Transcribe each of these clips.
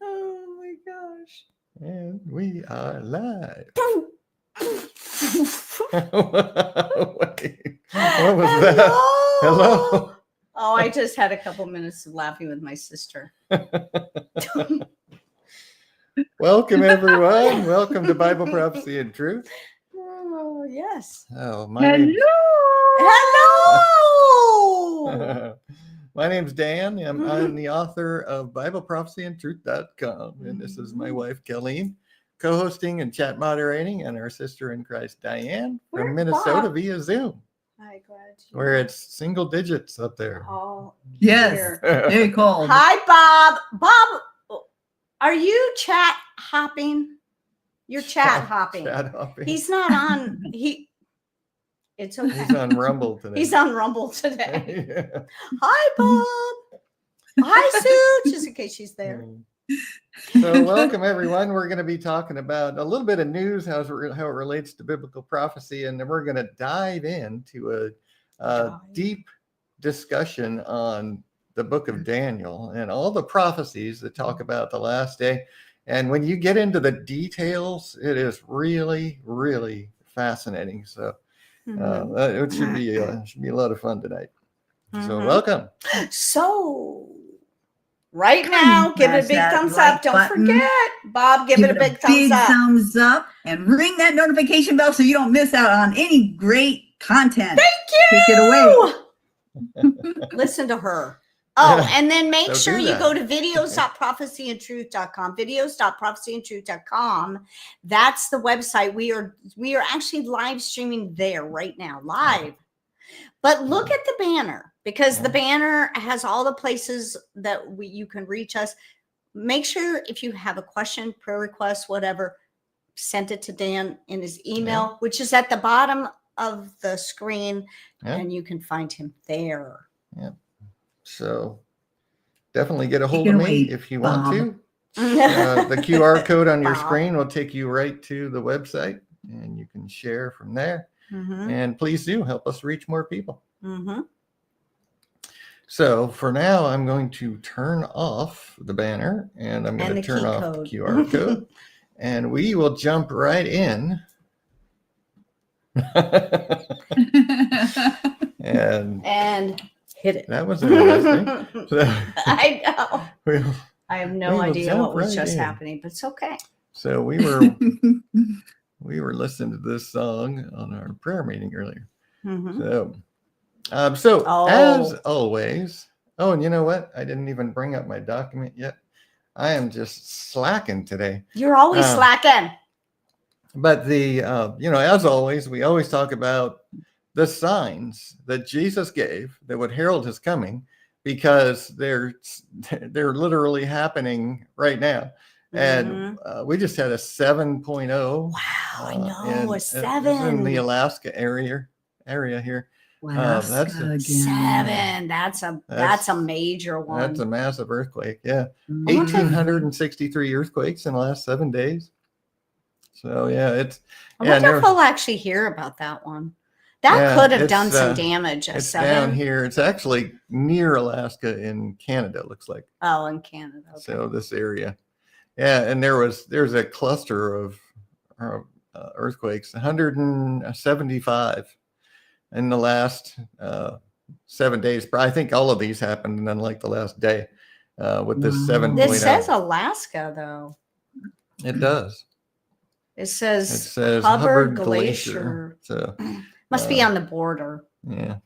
Oh my gosh. And we are live. Wait, what was that? Hello. Oh, I just had a couple minutes of laughing with my sister. Welcome, everyone. Welcome to Bible Prophecy and Truth. Oh, yes. Oh, my name's Hello. my name's Dan. I'm the author of BibleProphecyandTruth.com, and this is my wife, Kelleen, co-hosting and chat moderating, and our sister in Christ, Diane, from Minnesota via Zoom. Hi, glad you. Where it's single digits up there. Oh, yes, very cold. Hi, Bob. Bob, are you chat hopping? You're chat hopping. Chat hopping. He's not on. It's okay. He's on Rumble today. He's on Rumble today. Yeah. Hi, Bob. Hi, Sue. Just in case she's there. So welcome, everyone. We're going to be talking about a little bit of news, how it relates to biblical prophecy, and then we're going to dive into a deep discussion on the book of Daniel and all the prophecies that talk about the last day. And when you get into the details, it is really, really fascinating. So it should be a lot of fun tonight. So welcome. So right now, give it a big thumbs up. Don't forget, Bob, give it a big thumbs up and ring that notification bell so you don't miss out on any great content. Thank you. Take it away. Listen to her. Oh, and then make So sure do you that. go to videos.prophecyandtruth.com, videos.prophecyandtruth.com. That's the website. We are actually live streaming there right now, live. But look at the banner, because the banner has all the places that you can reach us. Make sure if you have a question, prayer request, whatever, send it to Dan in his email, which is at the bottom of the screen, and you can find him there. Yeah. So definitely get a hold of me if you want to. The QR code on your screen will take you right to the website, and you can share from there. And please do help us reach more people. So for now, I'm going to turn off the banner, and I'm going to turn off the QR code, and we will jump right in. and hit it. That was interesting. I know. I have no idea what was just happening, but it's okay. So we were listening to this song on our prayer meeting earlier. As always. Oh, and you know what? I didn't even bring up my document yet. I am just slacking today. You're always slacking. But as always, we always talk about the signs that Jesus gave that would herald his coming, because they're literally happening right now. And we just had a 7.0. Wow, I know, a 7 in the Alaska area here. Wow, that's a 7. That's a major one. That's a massive earthquake. Yeah, 1,863 earthquakes in the last 7 days. So I wonder if we'll actually hear about that one. That could have done some damage. It's 7 down here. It's actually near Alaska in Canada. It looks like. Oh, in Canada. Okay. So this area. Yeah, and there's a cluster of earthquakes, 175 in the last 7 days. I think all of these happened, and then like the last day with this 7.0. This says Alaska, though. It does. It says Hubbard Glacier. So must be on the border. Yeah.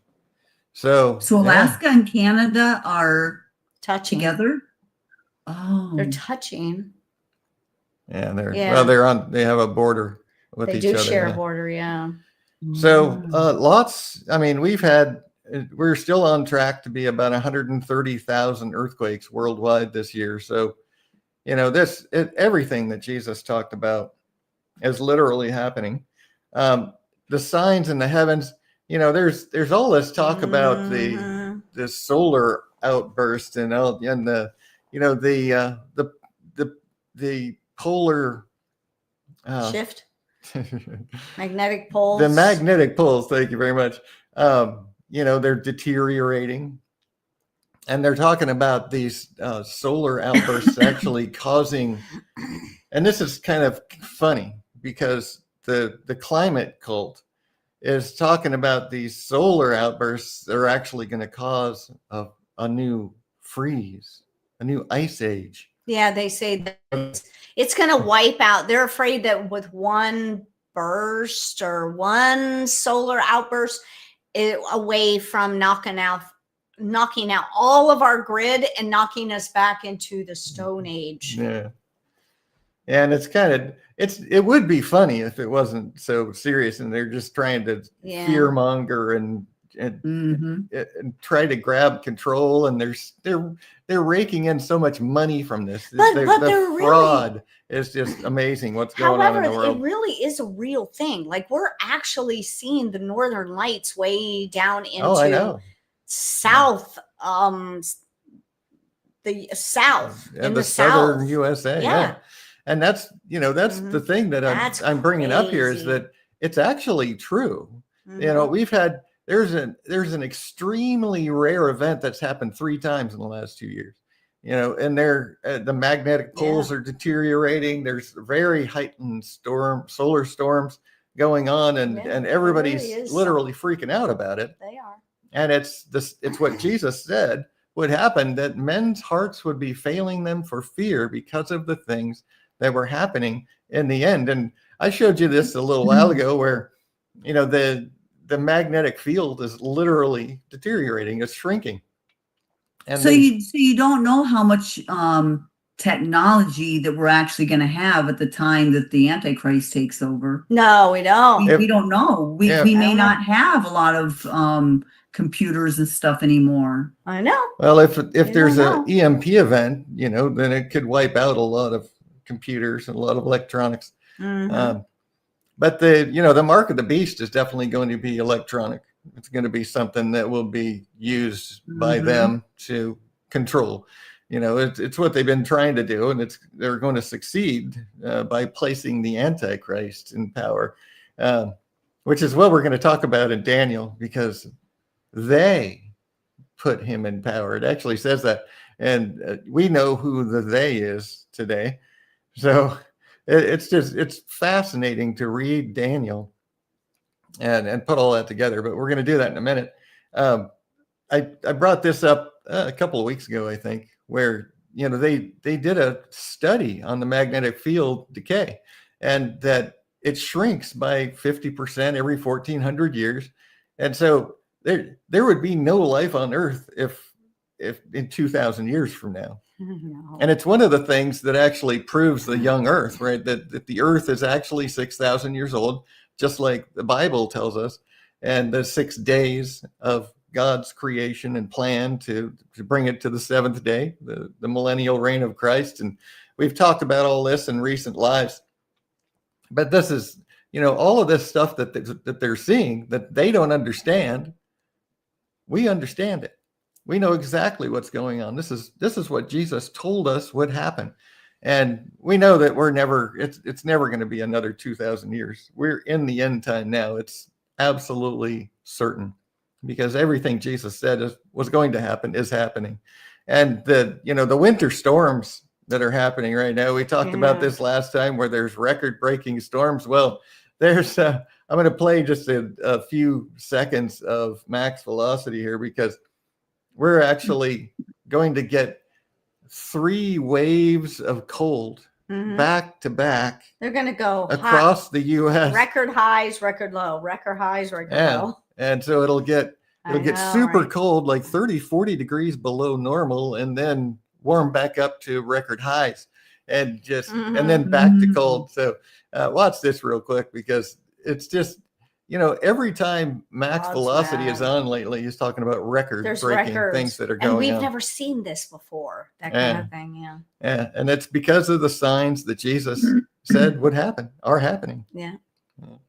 So Alaska and Canada are touching together. Oh, they're touching. Yeah, they have a border with each other. They do share a border, yeah. So lots. I mean, we're still on track to be about 130,000 earthquakes worldwide this year. So, everything that Jesus talked about is literally happening. The signs in the heavens. There's all this talk about the solar outburst and the polar shift, magnetic poles. The magnetic poles. Thank you very much. They're deteriorating. And they're talking about these solar outbursts actually causing, and this is kind of funny because the climate cult is talking about these solar outbursts that are actually going to cause a new freeze, a new ice age. Yeah, they say that it's going to wipe out. They're afraid that with one burst or one solar outburst away from knocking out all of our grid and knocking us back into the Stone Age. Yeah. And it's kind of, it would be funny if it wasn't so serious and they're just trying to fear monger and try to grab control, and they're raking in so much money from this. But the fraud is just amazing what's going on in the world. It really is a real thing. Like, we're actually seeing the northern lights way down into south, the south, in the southern south. USA. Yeah. And that's the thing that I'm bringing up here, is that it's actually true. You know, there's an extremely rare event that's happened 3 times in the last 2 years. You know, and the magnetic poles are deteriorating. There's very heightened solar storms going on, and everybody's really literally freaking out about it. They are. And it's what Jesus said would happen, that men's hearts would be failing them for fear because of the things that were happening in the end. And I showed you this a little while ago, where, you know, the magnetic field is literally deteriorating. It's shrinking. And so you don't know how much technology that we're actually going to have at the time that the Antichrist takes over. No, we don't. We don't know. We may not have a lot of computers and stuff anymore. I know. Well, if there's an EMP event, you know, then it could wipe out a lot of computers and a lot of electronics. But the mark of the beast is definitely going to be electronic. It's going to be something that will be used by them to control. You know, it's what they've been trying to do, and they're going to succeed by placing the Antichrist in power, which is what we're going to talk about in Daniel, because they put him in power. It actually says that, and we know who the they is today. So it's fascinating to read Daniel and put all that together, but we're going to do that in a minute. I brought this up a couple of weeks ago, I think, where, you know, they did a study on the magnetic field decay, and that it shrinks by 50% every 1,400 years. And so there would be no life on Earth if in 2,000 years from now. No. And it's one of the things that actually proves the young Earth, right? That the Earth is actually 6,000 years old, just like the Bible tells us. And the 6 days of God's creation and plan to bring it to the 7th day, the millennial reign of Christ. And we've talked about all this in recent lives. But this is, you know, all of this stuff that they're seeing that they don't understand. We understand it. We know exactly what's going on. This is what Jesus told us would happen. And we know that it's never going to be another 2,000 years. We're in the end time now. It's absolutely certain, because everything Jesus said was going to happen is happening. And the winter storms that are happening right now, we talked about this last time, where there's record-breaking storms. Well, there's I'm going to play just a few seconds of max velocity here, because we're actually going to get 3 waves of cold back to back. They're going to go across the U.S. Record highs, record low, record highs, record low. And so it'll get super cold, like 30, 40 degrees below normal, and then warm back up to record highs, and and then back to cold. So watch this real quick, because it's just, you know, every time max velocity is on lately, he's talking about record-breaking things that are going on. And we've never seen this before, that kind of thing, Yeah, and it's because of the signs that Jesus said would happen, are happening. Yeah.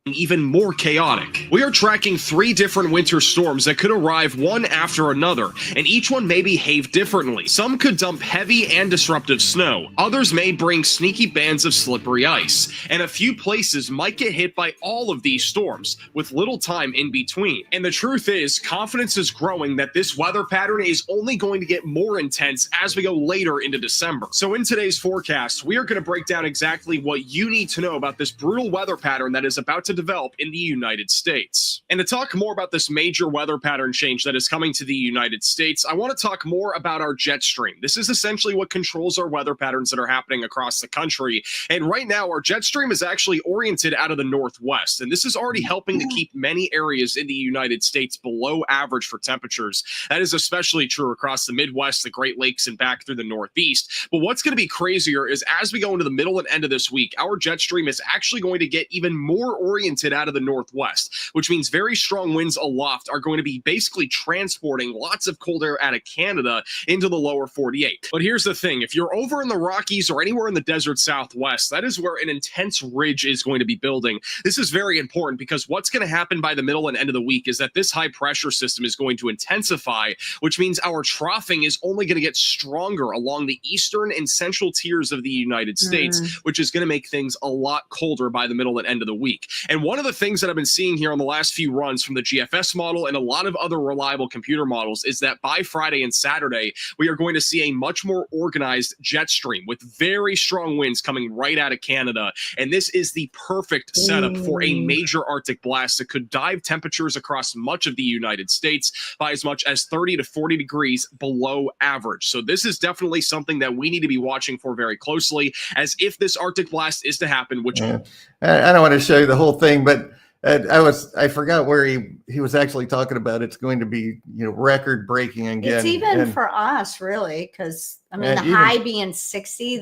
even more chaotic. We are tracking 3 different winter storms that could arrive one after another, and each one may behave differently. Some could dump heavy and disruptive snow. Others may bring sneaky bands of slippery ice. And a few places might get hit by all of these storms, with little time in between. And the truth is, confidence is growing that this weather pattern is only going to get more intense as we go later into December. So in today's forecast, we are going to break down exactly what you need to know about this brutal weather pattern that is about to develop in the United States. And to talk more about this major weather pattern change that is coming to the United States, I want to talk more about our jet stream. This is essentially what controls our weather patterns that are happening across the country. And right now, our jet stream is actually oriented out of the northwest. And this is already helping to keep many areas in the United States below average for temperatures. That is especially true across the Midwest, the Great Lakes, and back through the Northeast. But what's going to be crazier is as we go into the middle and end of this week, our jet stream is actually going to get even more oriented out of the northwest, which means very strong winds aloft are going to be basically transporting lots of cold air out of Canada into the lower 48. But here's the thing, if you're over in the Rockies or anywhere in the desert Southwest, that is where an intense ridge is going to be building. This is very important because what's going to happen by the middle and end of the week is that this high pressure system is going to intensify, which means our troughing is only going to get stronger along the eastern and central tiers of the United States, which is going to make things a lot colder by the middle and end of the week. And one of the things that I've been seeing here on the last few runs from the GFS model and a lot of other reliable computer models is that by Friday and Saturday, we are going to see a much more organized jet stream with very strong winds coming right out of Canada. And this is the perfect setup for a major Arctic blast that could dive temperatures across much of the United States by as much as 30 to 40 degrees below average. So this is definitely something that we need to be watching for very closely, as if this Arctic blast is to happen, which I don't want to show you the whole thing, but I forgot where he was actually talking about. It's going to be, record breaking again. It's even for us, really, because I mean, the high being 60,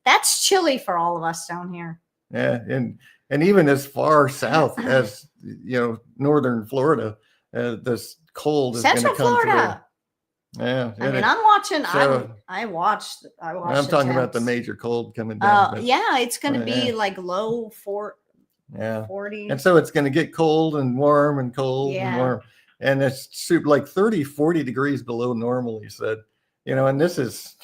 that's chilly for all of us down here. Yeah, and even as far south as northern Florida, this cold is going to come Florida. through. Yeah, I mean, I'm watching. So, I watched. I'm talking about the major cold coming down. Yeah, it's going to be like low 40. And so it's going to get cold and warm and cold and warm. And it's super, like 30, 40 degrees below normal, he said. And this is,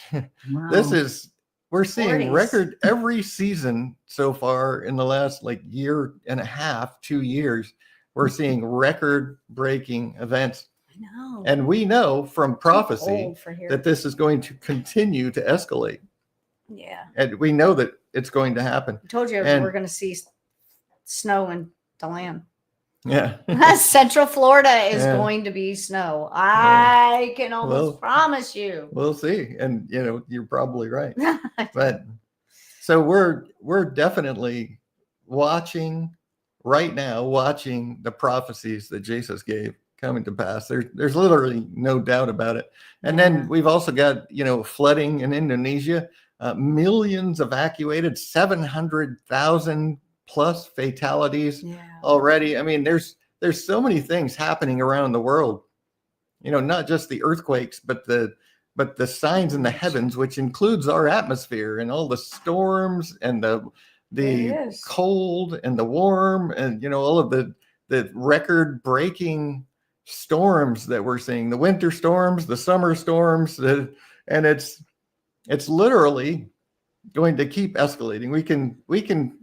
we're seeing 40s. Record every season so far in the last year and a half, 2 years. We're seeing record breaking events. I know. And we know from prophecy that this is going to continue to escalate. Yeah. And we know that it's going to happen. I told you we're going to see snow in DeLand. Yeah. Central Florida is going to be snow. I can almost promise you. We'll see. And you're probably right. But so we're definitely watching the prophecies that Jesus gave coming to pass. There's literally no doubt about it. And then we've also got, flooding in Indonesia, millions evacuated, 700,000 plus fatalities already. I mean, there's so many things happening around the world, not just the earthquakes, but the signs in the heavens, which includes our atmosphere and all the storms and the cold and the warm and, all of the record breaking storms that we're seeing, the winter storms, the summer storms, and it's literally going to keep escalating. We can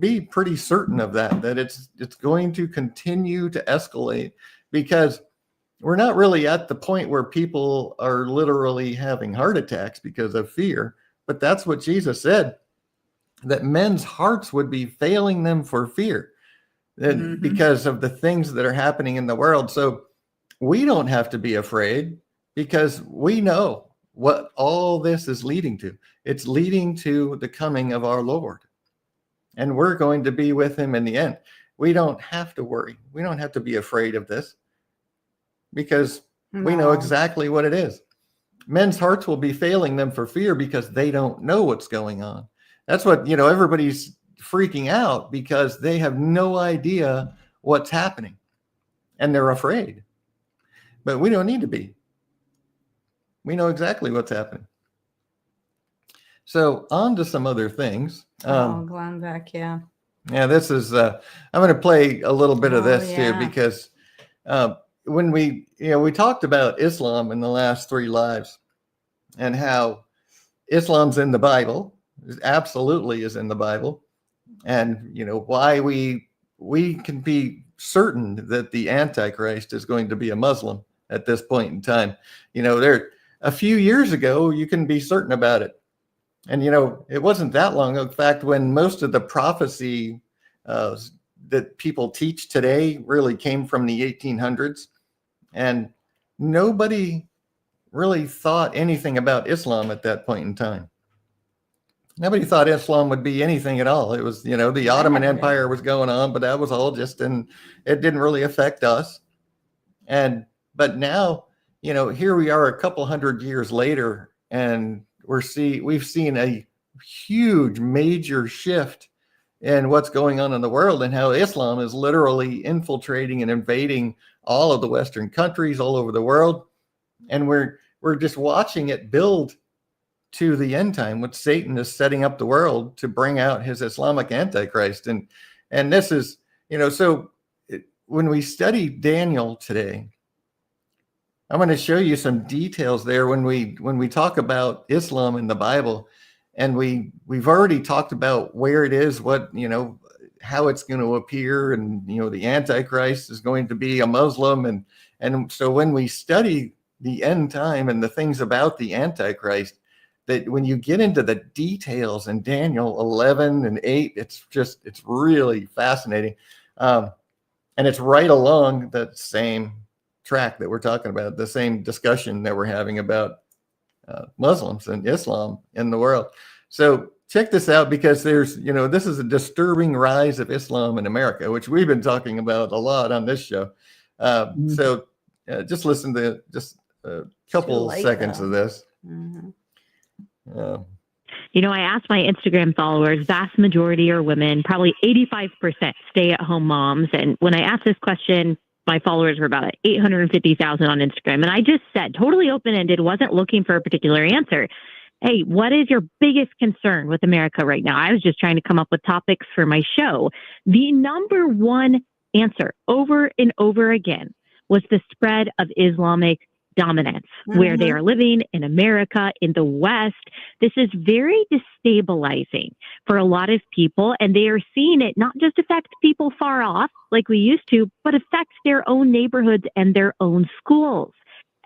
be pretty certain of that it's going to continue to escalate, because we're not really at the point where people are literally having heart attacks because of fear, but that's what Jesus said, that men's hearts would be failing them for fear because of the things that are happening in the world. So we don't have to be afraid, because we know what all this is leading to. It's leading to the coming of our Lord. And we're going to be with him in the end. We don't have to worry. We don't have to be afraid of this, because we know exactly what it is. Men's hearts will be failing them for fear because they don't know what's going on. That's what, everybody's freaking out, because they have no idea what's happening and they're afraid. But we don't need to be. We know exactly what's happening. So on to some other things. Glenn Beck, Yeah, this is, I'm going to play a little bit of this too, because when we talked about Islam in the last 3 lives and how Islam's in the Bible, absolutely is in the Bible. And, why we can be certain that the Antichrist is going to be a Muslim at this point in time. There a few years ago, you can be certain about it. And, it wasn't that long. In fact, when most of the prophecy that people teach today really came from the 1800s, and nobody really thought anything about Islam at that point in time. Nobody thought Islam would be anything at all. It was, the Ottoman Empire was going on, but that was all just, and it didn't really affect us. But now, here we are a couple hundred years later, and we've seen a huge major shift in what's going on in the world, and how Islam is literally infiltrating and invading all of the Western countries all over the world. And we're just watching it build to the end time, when Satan is setting up the world to bring out his Islamic Antichrist. And this is, when we study Daniel today, I'm going to show you some details there when we talk about Islam in the Bible. And we've already talked about where it is, what, how it's going to appear. And, the Antichrist is going to be a Muslim. And so when we study the end time and the things about the Antichrist, that when you get into the details in Daniel 11 and 8, it's really fascinating. And it's right along that same track that we're talking about, the same discussion that we're having about Muslims and Islam in the world. So check this out, because there's, this is a disturbing rise of Islam in America, which we've been talking about a lot on this show. So just listen to just a couple seconds of this. Mm-hmm. I asked my Instagram followers, vast majority are women, probably 85% stay-at-home moms. And when I asked this question, my followers were about 850,000 on Instagram. And I just said, totally open-ended, wasn't looking for a particular answer. Hey, what is your biggest concern with America right now? I was just trying to come up with topics for my show. The number one answer over and over again was the spread of Islamic dominance, where they are living in America, in the West. This is very destabilizing for a lot of people, and they are seeing it not just affect people far off like we used to, but affects their own neighborhoods and their own schools.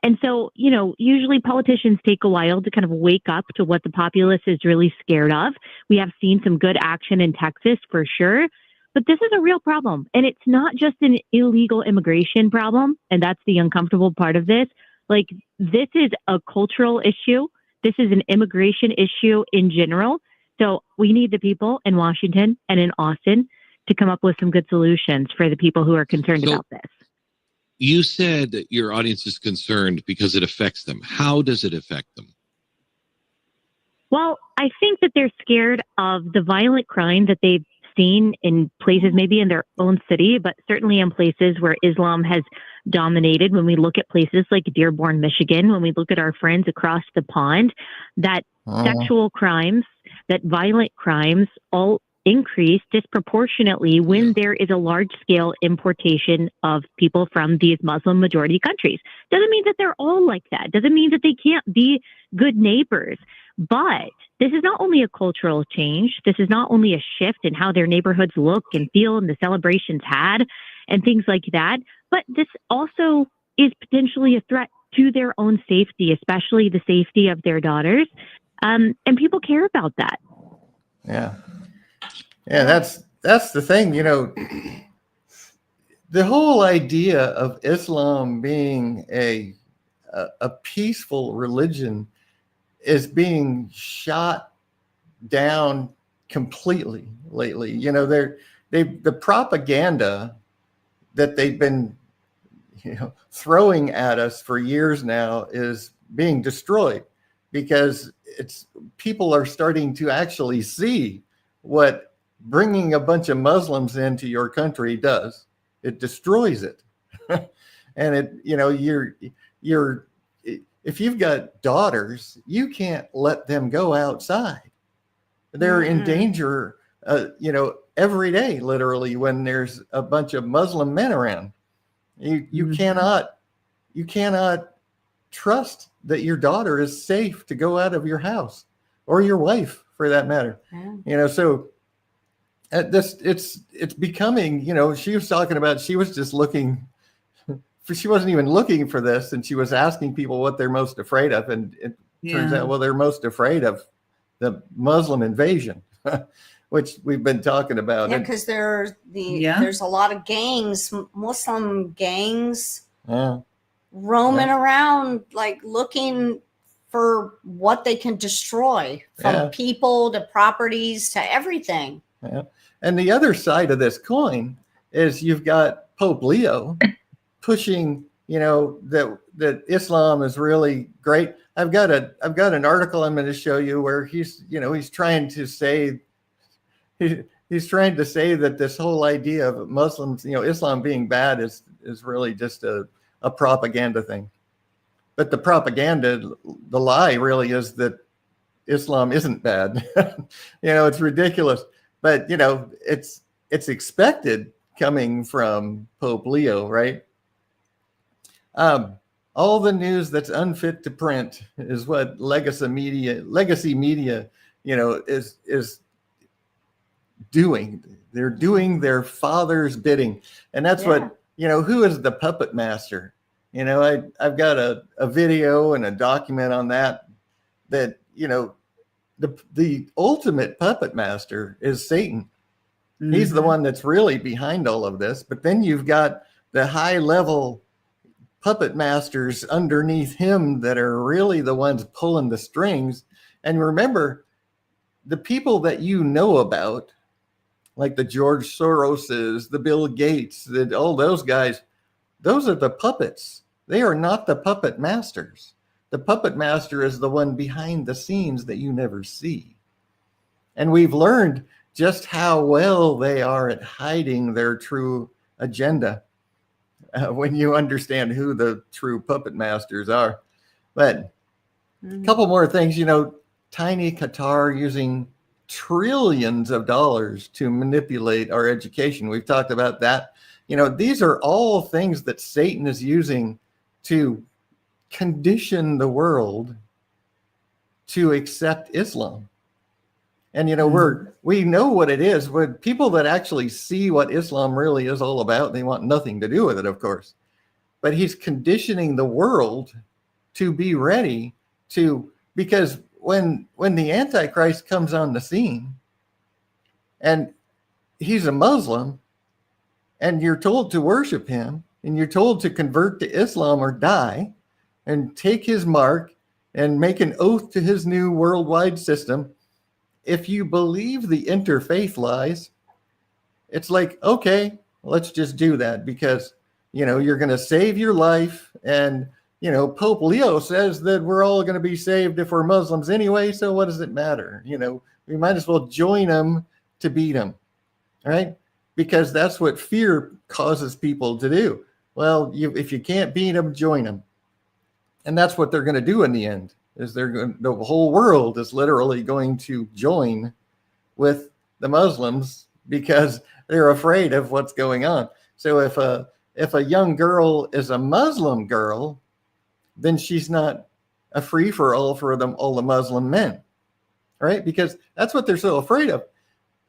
And so, usually politicians take a while to kind of wake up to what the populace is really scared of. We have seen some good action in Texas for sure, but this is a real problem. And it's not just an illegal immigration problem, and that's the uncomfortable part of this. Like, this is a cultural issue. This is an immigration issue in general. So we need the people in Washington and in Austin to come up with some good solutions for the people who are concerned about this. You said that your audience is concerned because it affects them. How does it affect them? Well, I think that they're scared of the violent crime that they've seen in places, maybe in their own city, but certainly in places where Islam has dominated. When we look at places like Dearborn, Michigan, when we look at our friends across the pond, that sexual crimes, that violent crimes all increase disproportionately when there is a large-scale importation of people from these Muslim majority countries. Doesn't mean that they're all like that. Doesn't mean that they can't be good neighbors. But this is not only a cultural change. This is not only a shift in how their neighborhoods look and feel and the celebrations had and things like that, but this also is potentially a threat to their own safety, especially the safety of their daughters. And people care about that. Yeah. Yeah, that's the thing, the whole idea of Islam being a peaceful religion is being shot down completely lately. The propaganda that they've been throwing at us for years now is being destroyed, because people are starting to actually see what bringing a bunch of Muslims into your country does. It destroys it. And if you've got daughters, you can't let them go outside. They're in danger every day, literally, when there's a bunch of Muslim men around. You cannot trust that your daughter is safe to go out of your house, or your wife for that matter. Yeah. So it's becoming, she was talking about, she was just looking for, she wasn't even looking for this, and she was asking people what they're most afraid of, and it turns out, well, they're most afraid of the Muslim invasion, which we've been talking about. Yeah, because there's a lot of gangs, Muslim gangs, roaming around, like looking for what they can destroy, from people to properties to everything. Yeah. And the other side of this coin is you've got Pope Leo pushing, that Islam is really great. I've got an article I'm going to show you where he's trying to say he's trying to say that this whole idea of Muslims, Islam being bad is really just a propaganda thing. But the propaganda, the lie really is that Islam isn't bad. It's ridiculous. But, it's expected coming from Pope Leo, right? All the news that's unfit to print is what legacy media, is doing. They're doing their father's bidding. And that's what, who is the puppet master? I've got a video and a document on that, the ultimate puppet master is Satan. He's the one that's really behind all of this. But then you've got the high level puppet masters underneath him that are really the ones pulling the strings. And remember, the people that you know about, like the George Soroses, the Bill Gates, all those guys, those are the puppets. They are not the puppet masters. The puppet master is the one behind the scenes that you never see. And we've learned just how well they are at hiding their true agenda when you understand who the true puppet masters are. But a couple more things, tiny Qatar using trillions of dollars to manipulate our education. We've talked about that. These are all things that Satan is using to condition the world to accept Islam. And we know what it is. When people that actually see what Islam really is all about, they want nothing to do with it, of course. But he's conditioning the world to be ready to, because when the Antichrist comes on the scene and he's a Muslim and you're told to worship him and you're told to convert to Islam or die and take his mark and make an oath to his new worldwide system, if you believe the interfaith lies, it's like, okay, let's just do that because, you're going to save your life. And, Pope Leo says that we're all going to be saved if we're Muslims anyway. So what does it matter? We might as well join them to beat them. All right. Because that's what fear causes people to do. Well, if you can't beat them, join them. And that's what they're going to do in the end. The whole world is literally going to join with the Muslims because they're afraid of what's going on. So if a young girl is a Muslim girl, then she's not a free for all for all the Muslim men, right? Because that's what they're so afraid of.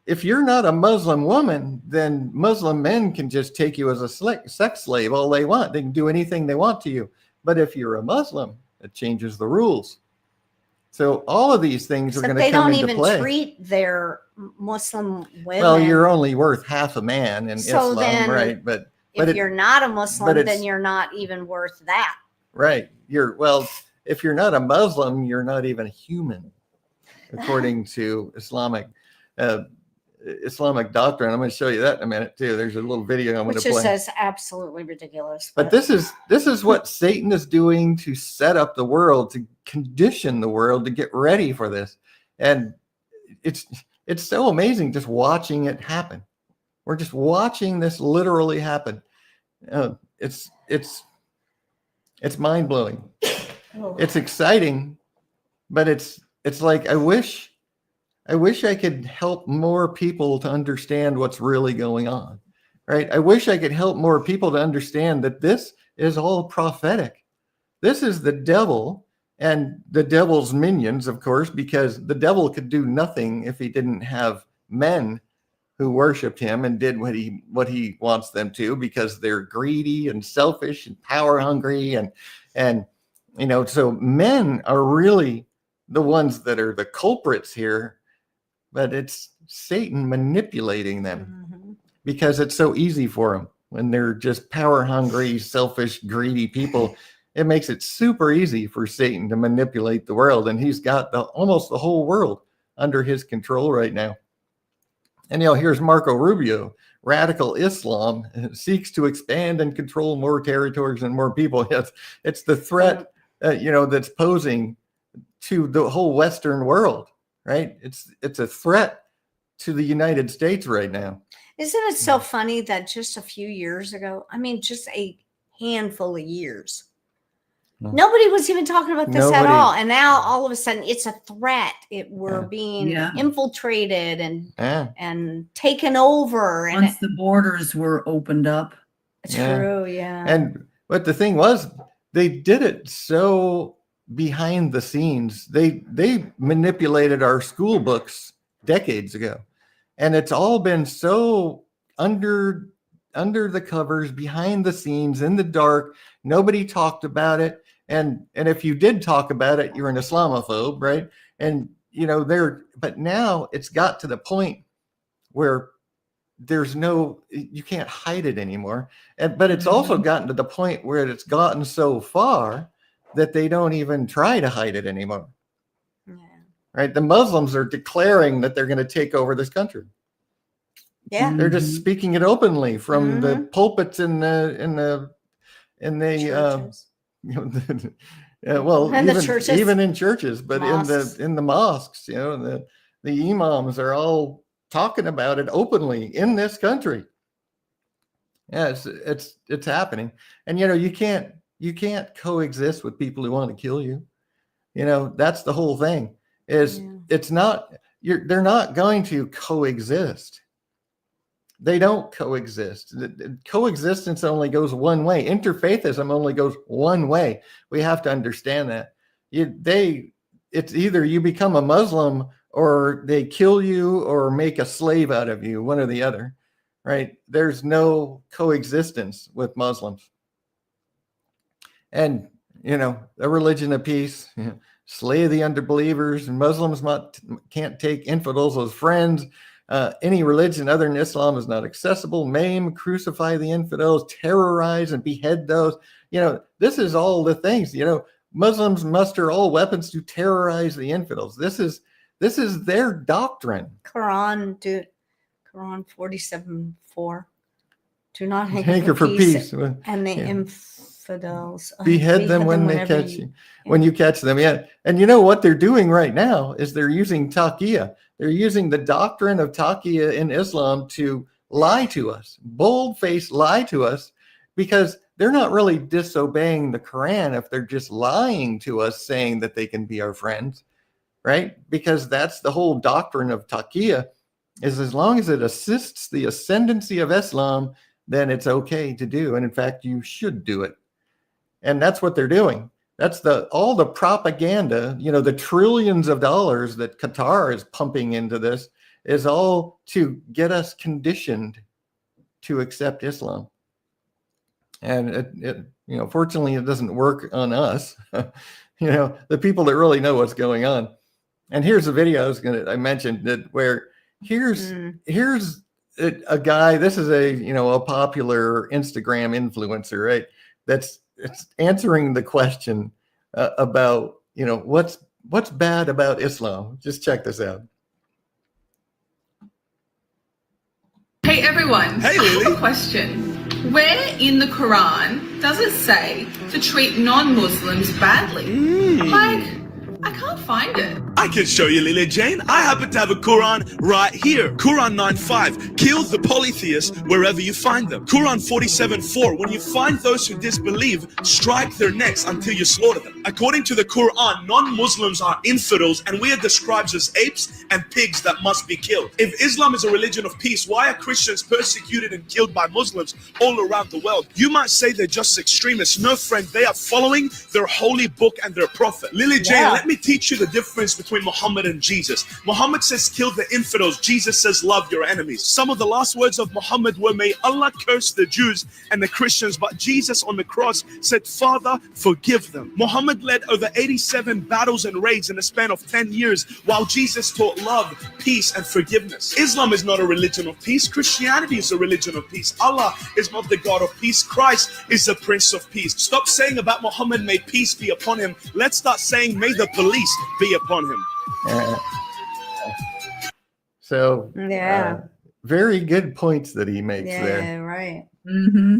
If you're not a Muslim woman, then Muslim men can just take you as a sex slave all they want. They can do anything they want to you. But if you're a Muslim, it changes the rules. So all of these things are going to come into play. They don't even treat their Muslim women. Well, you're only worth half a man in Islam, then, right? But if you're not a Muslim, then you're not even worth that. Right. If you're not a Muslim, you're not even human, according to Islamic doctrine. I'm going to show you that in a minute too. There's a little video I'm going to play. Which is absolutely ridiculous. But this is what Satan is doing to set up the world, to condition the world to get ready for this. And it's so amazing just watching it happen. We're just watching this literally happen. It's mind-blowing. It's exciting, but it's like I wish I wish I could help more people to understand what's really going on, right? I wish I could help more people to understand that this is all prophetic. This is the devil and the devil's minions, of course, because the devil could do nothing if he didn't have men who worshiped him and did what he wants them to, because they're greedy and selfish and power hungry. And so men are really the ones that are the culprits here, but it's Satan manipulating them because it's so easy for them when they're just power hungry, selfish, greedy people. It makes it super easy for Satan to manipulate the world. And he's got almost the whole world under his control right now. And, here's Marco Rubio. Radical Islam seeks to expand and control more territories and more people. It's the threat, that's posing to the whole Western world, right? It's a threat to the United States right now. Isn't it so funny that just a few years ago, just a handful of years, nobody was even talking about this at all. And now all of a sudden it's a threat. We're being infiltrated and taken over. Once the borders were opened up. True, yeah. But the thing was, they did it so behind the scenes. They manipulated our school books decades ago. And it's all been so under the covers, behind the scenes, in the dark. Nobody talked about it. And if you did talk about it, you're an Islamophobe, right? And but now it's got to the point where you can't hide it anymore. But it's also gotten to the point where it's gotten so far that they don't even try to hide it anymore. Right? The Muslims are declaring that they're going to take over this country. Yeah. They're just speaking it openly from the pulpits in the churches. Even in churches, but mosques. in the mosques, the imams are all talking about it openly in this country. Yeah, it's happening. And you can't coexist with people who want to kill you. That's the whole thing. It's not they're not going to coexist. They don't coexist. Coexistence only goes one way. Interfaithism only goes one way. We have to understand that. It's either you become a Muslim or they kill you or make a slave out of you, one or the other, right? There's no coexistence with Muslims. And, a religion of peace, slay the unbelievers, and Muslims can't take infidels as friends. Any religion other than Islam is not accessible. Maim, crucify the infidels, terrorize and behead those. This is all the things. Muslims muster all weapons to terrorize the infidels. This is their doctrine. Quran 47:4. Do not hanker for peace. And the infidels behead them when they catch you. When you catch them, yeah. And what they're doing right now is they're using taqiyya. They're using the doctrine of taqiyya in Islam to lie to us, bold-faced lie to us, because they're not really disobeying the Quran if they're just lying to us, saying that they can be our friends, right? Because that's the whole doctrine of taqiyya, is as long as it assists the ascendancy of Islam, then it's okay to do. And in fact, you should do it. And that's what they're doing. That's all the propaganda, the trillions of dollars that Qatar is pumping into this is all to get us conditioned to accept Islam. And fortunately, it doesn't work on us. The people that really know what's going on. And here's a video I mentioned that where here's a guy. This is a popular Instagram influencer, right? It's answering the question about what's bad about Islam. Just check this out. Hey everyone. Hey I Lily. have a question. Where in the Quran does it say to treat non-Muslims badly? I can't find it. I can show you, Lily Jane. I happen to have a Quran right here. Quran 9:5. Kill the polytheists wherever you find them. Quran 47:4. When you find those who disbelieve, strike their necks until you slaughter them. According to the Quran, non-Muslims are infidels, and we are described as apes and pigs that must be killed. If Islam is a religion of peace, why are Christians persecuted and killed by Muslims all around the world? You might say they're just extremists. No, friend, they are following their holy book and their prophet. Lily Jane, let me teach you the difference between Muhammad and Jesus. Muhammad says kill the infidels. Jesus says love your enemies. Some of the last words of Muhammad were, may Allah curse the Jews and the Christians, but Jesus on the cross said, Father, forgive them. Muhammad led over 87 battles and raids in the span of 10 years, while Jesus taught love, peace, and forgiveness. Islam is not a religion of peace. Christianity is a religion of peace. Allah is not the God of peace. Christ is the Prince of Peace. Stop saying about Muhammad, may peace be upon him. Let's start saying, may the police be upon him. So, very good points that he makes there. Yeah, right. Mm-hmm.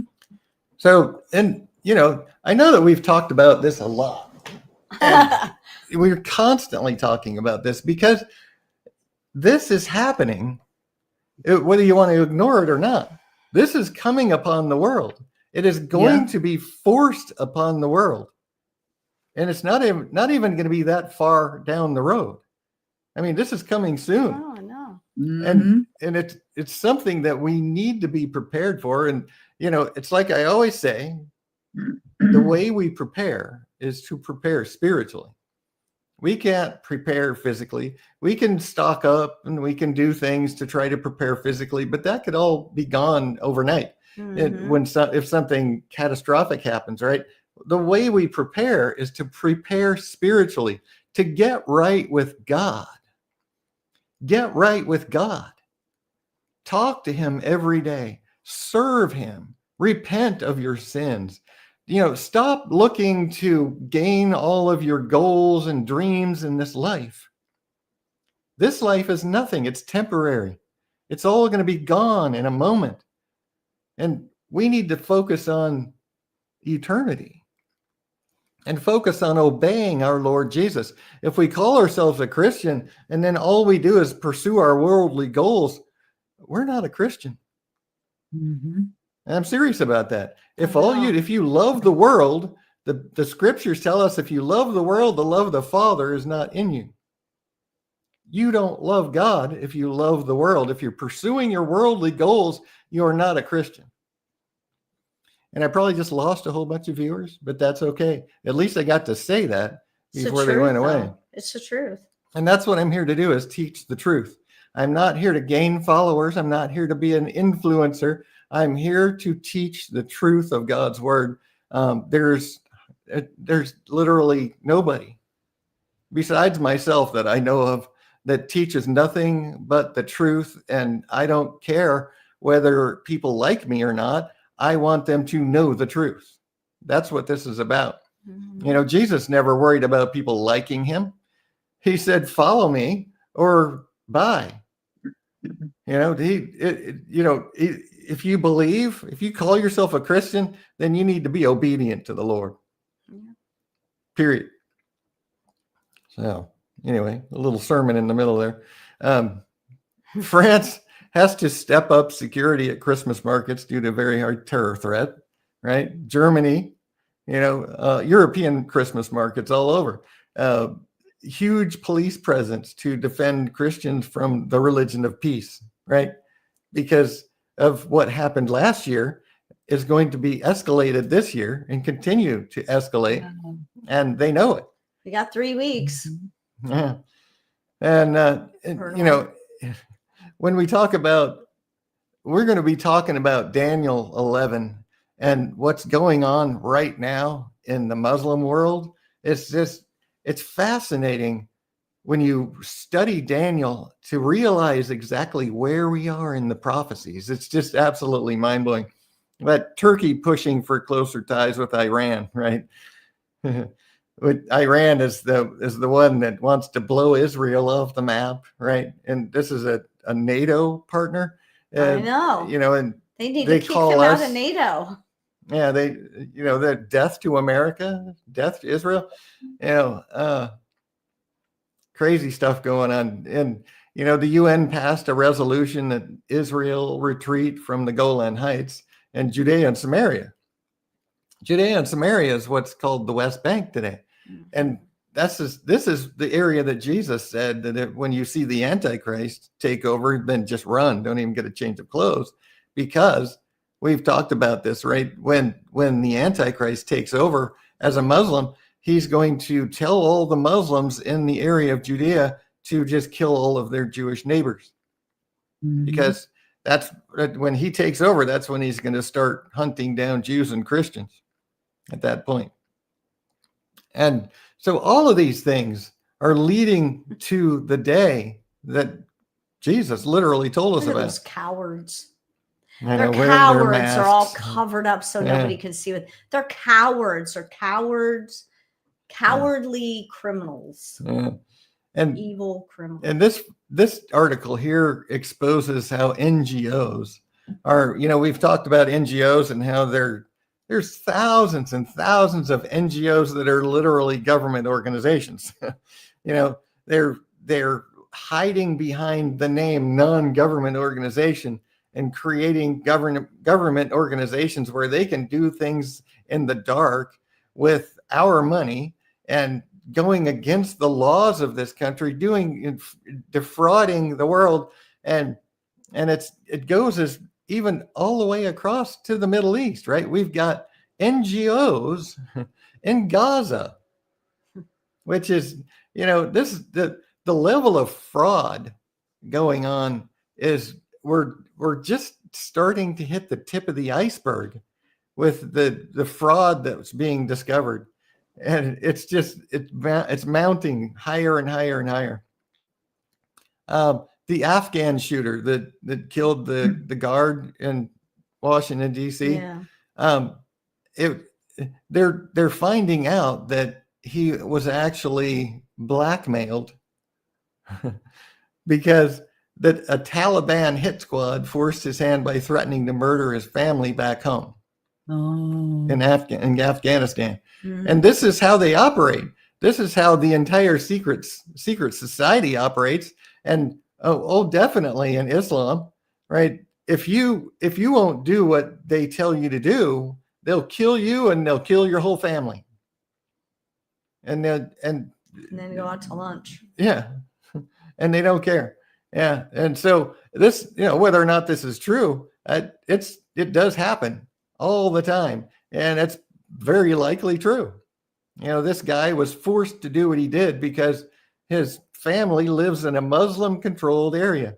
So, and you know, I know that we've talked about this a lot. We're constantly talking about this because this is happening, whether you want to ignore it or not. This is coming upon the world. It is going to be forced upon the world. And it's not even going to be that far down the road. I mean, this is coming soon. Oh, no. Mm-hmm. And it's something that we need to be prepared for. And, you know, it's like I always say, the way we prepare is to prepare spiritually. We can't prepare physically. We can stock up and we can do things to try to prepare physically, but that could all be gone overnight. Mm-hmm. If something catastrophic happens, right? The way we prepare is to prepare spiritually, to get right with God. Get right with God. Talk to him every day. Serve him. Repent of your sins. You know, stop looking to gain all of your goals and dreams in this life. This life is nothing. It's temporary. It's all going to be gone in a moment. And we need to focus on eternity and focus on obeying our Lord Jesus. If we call ourselves a Christian and then all we do is pursue our worldly goals, we're not a Christian. Mm-hmm. And I'm serious about that. If you love the world, the scriptures tell us if you love the world, the love of the Father is not in you. You don't love God if you love the world. If you're pursuing your worldly goals, you're not a Christian. And I probably just lost a whole bunch of viewers, but that's okay. At least I got to say that before they went away. It's the truth. And that's what I'm here to do, is teach the truth. I'm not here to gain followers. I'm not here to be an influencer. I'm here to teach the truth of God's word. There's literally nobody besides myself that I know of that teaches nothing but the truth. And I don't care whether people like me or not. I want them to know the truth. That's what this is about. Mm-hmm. You know, Jesus never worried about people liking him. He said, follow me or bye. You know, if you believe, if you call yourself a Christian, then you need to be obedient to the Lord. Yeah. Period. So anyway, a little sermon in the middle there. France has to step up security at Christmas markets due to a very hard terror threat, right? Germany, European Christmas markets all over. Huge police presence to defend Christians from the religion of peace, right? Because of what happened last year is going to be escalated this year and continue to escalate. And they know it. We got 3 weeks. Yeah. And when we talk about, we're going to be talking about Daniel 11 and what's going on right now in the Muslim world. It's fascinating when you study Daniel to realize exactly where we are in the prophecies. It's just absolutely mind-blowing. But Turkey pushing for closer ties with Iran, right? Iran is the one that wants to blow Israel off the map, right? And this is a NATO partner. I know. And they need to kick them out of NATO. Yeah, they're death to America, death to Israel. crazy stuff going on. And, you know, the UN passed a resolution that Israel retreat from the Golan Heights and Judea and Samaria. Judea and Samaria is what's called the West Bank today. And this is the area that Jesus said that when you see the Antichrist take over, then just run. Don't even get a change of clothes, because we've talked about this, right? When the Antichrist takes over as a Muslim, he's going to tell all the Muslims in the area of Judea to just kill all of their Jewish neighbors. Because that's when he takes over, that's when he's going to start hunting down Jews and Christians at that point. And so all of these things are leading to the day that Jesus literally told us Look at about. those cowards. I Their know, wearing their cowards are all masks. covered up so Yeah. nobody can see what they're cowards. They're cowards, cowardly criminals, Yeah. And evil criminals. And this article here exposes how NGOs are, you know, we've talked about NGOs and how there's thousands and thousands of NGOs that are literally government organizations. You know, they're hiding behind the name non-government organization and creating government organizations where they can do things in the dark with our money and going against the laws of this country, defrauding the world, and it goes as even all the way across to the Middle East, right? We've got NGOs in Gaza, which is, you know, this is the level of fraud going on is we're just starting to hit the tip of the iceberg with the fraud that's being discovered. And it's just, it's mounting higher and higher and higher. The Afghan shooter that killed the guard in Washington, D.C. Yeah. They're finding out that he was actually blackmailed because that a Taliban hit squad forced his hand by threatening to murder his family back home in Afghanistan. And this is how they operate. This is how the entire secret society operates. And definitely in Islam, right? If you won't do what they tell you to do, they'll kill you and they'll kill your whole family. And then go out to lunch. Yeah. And they don't care. Yeah. And so this, you know, whether or not this is true, it does happen all the time. And it's very likely true. You know, this guy was forced to do what he did because his family lives in a Muslim controlled area.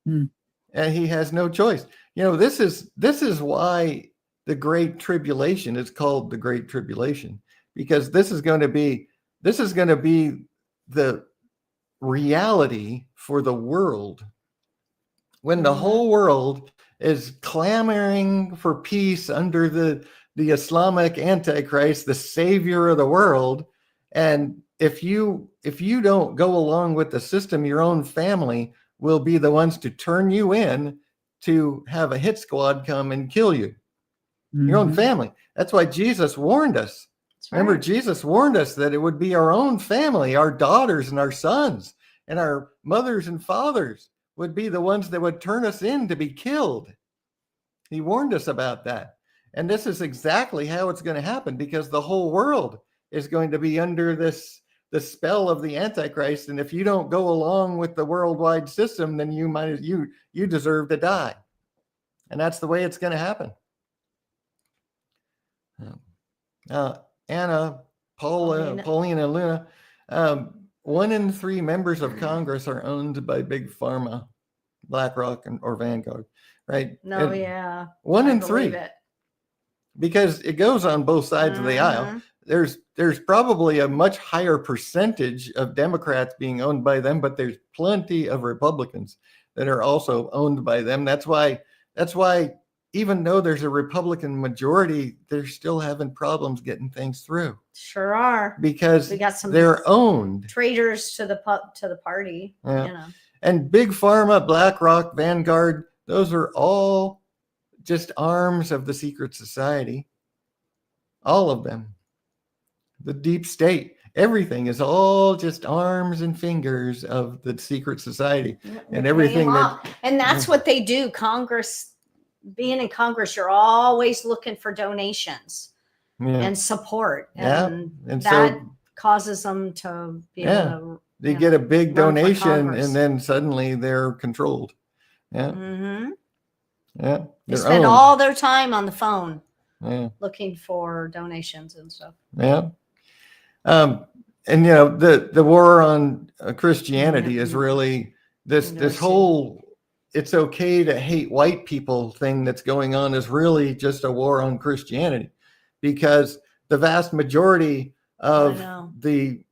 And he has no choice. You know, this is why the Great Tribulation is called the Great Tribulation, because this is going to be the reality for the world when the whole world is clamoring for peace under the Islamic Antichrist, the savior of the world. And if you don't go along with the system, your own family will be the ones to turn you in to have a hit squad come and kill you. Your own family. That's why Jesus warned us. Right. Remember, Jesus warned us that it would be our own family, our daughters and our sons and our mothers and fathers would be the ones that would turn us in to be killed. He warned us about that. And this is exactly how it's going to happen, because the whole world is going to be under the spell of the Antichrist. And if you don't go along with the worldwide system, then you deserve to die. And that's the way it's going to happen. Anna, Pauline, and Luna, 1 in 3 members of Congress are owned by Big Pharma, BlackRock, or Vanguard, right? No, And yeah. 1 in I 3, believe it. because it goes on both sides of the aisle. There's probably a much higher percentage of Democrats being owned by them, but there's plenty of Republicans that are also owned by them. That's why even though there's a Republican majority, they're still having problems getting things through. Sure are. Because we got some they're owned. traitors to the party. Yeah. You know. And Big Pharma, BlackRock, Vanguard, those are all just arms of the secret society. All of them. The deep state. everything is all just arms and fingers of the secret society, and everything and that's what they do. Congress, being in Congress, you're always looking for donations and support, and and that so causes them to be able to. They get a big run for donation, Congress. and then suddenly they're controlled. Yeah, They spend all their time on the phone, looking for donations and stuff. And the war on Christianity is really this whole "it's okay to hate white people" thing that's going on is really just a war on Christianity, because the vast majority of the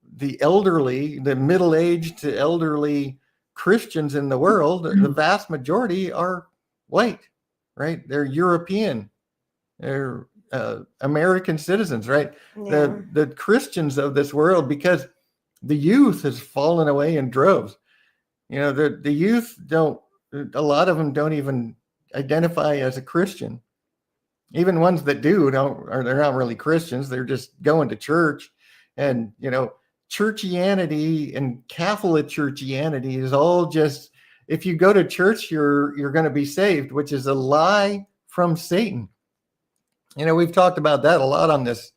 elderly, the middle-aged to elderly Christians in the world, the vast majority are white, right? They're European, they're American citizens, right? The Christians of this world, because the youth has fallen away in droves. The youth a lot of them don't even identify as a Christian. Even ones that do they're not really Christians. They're just going to church. And churchianity and Catholic churchianity is all just, if you go to church, you're going to be saved, which is a lie from Satan. We've talked about that a lot on this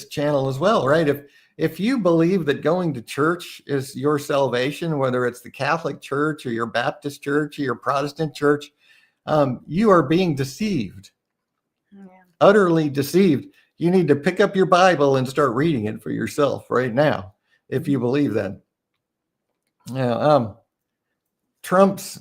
channel as well, right? If you believe that going to church is your salvation, whether it's the Catholic Church or your Baptist church or your Protestant church, you are being deceived, utterly deceived. You need to pick up your Bible and start reading it for yourself right now, if you believe that. Trump's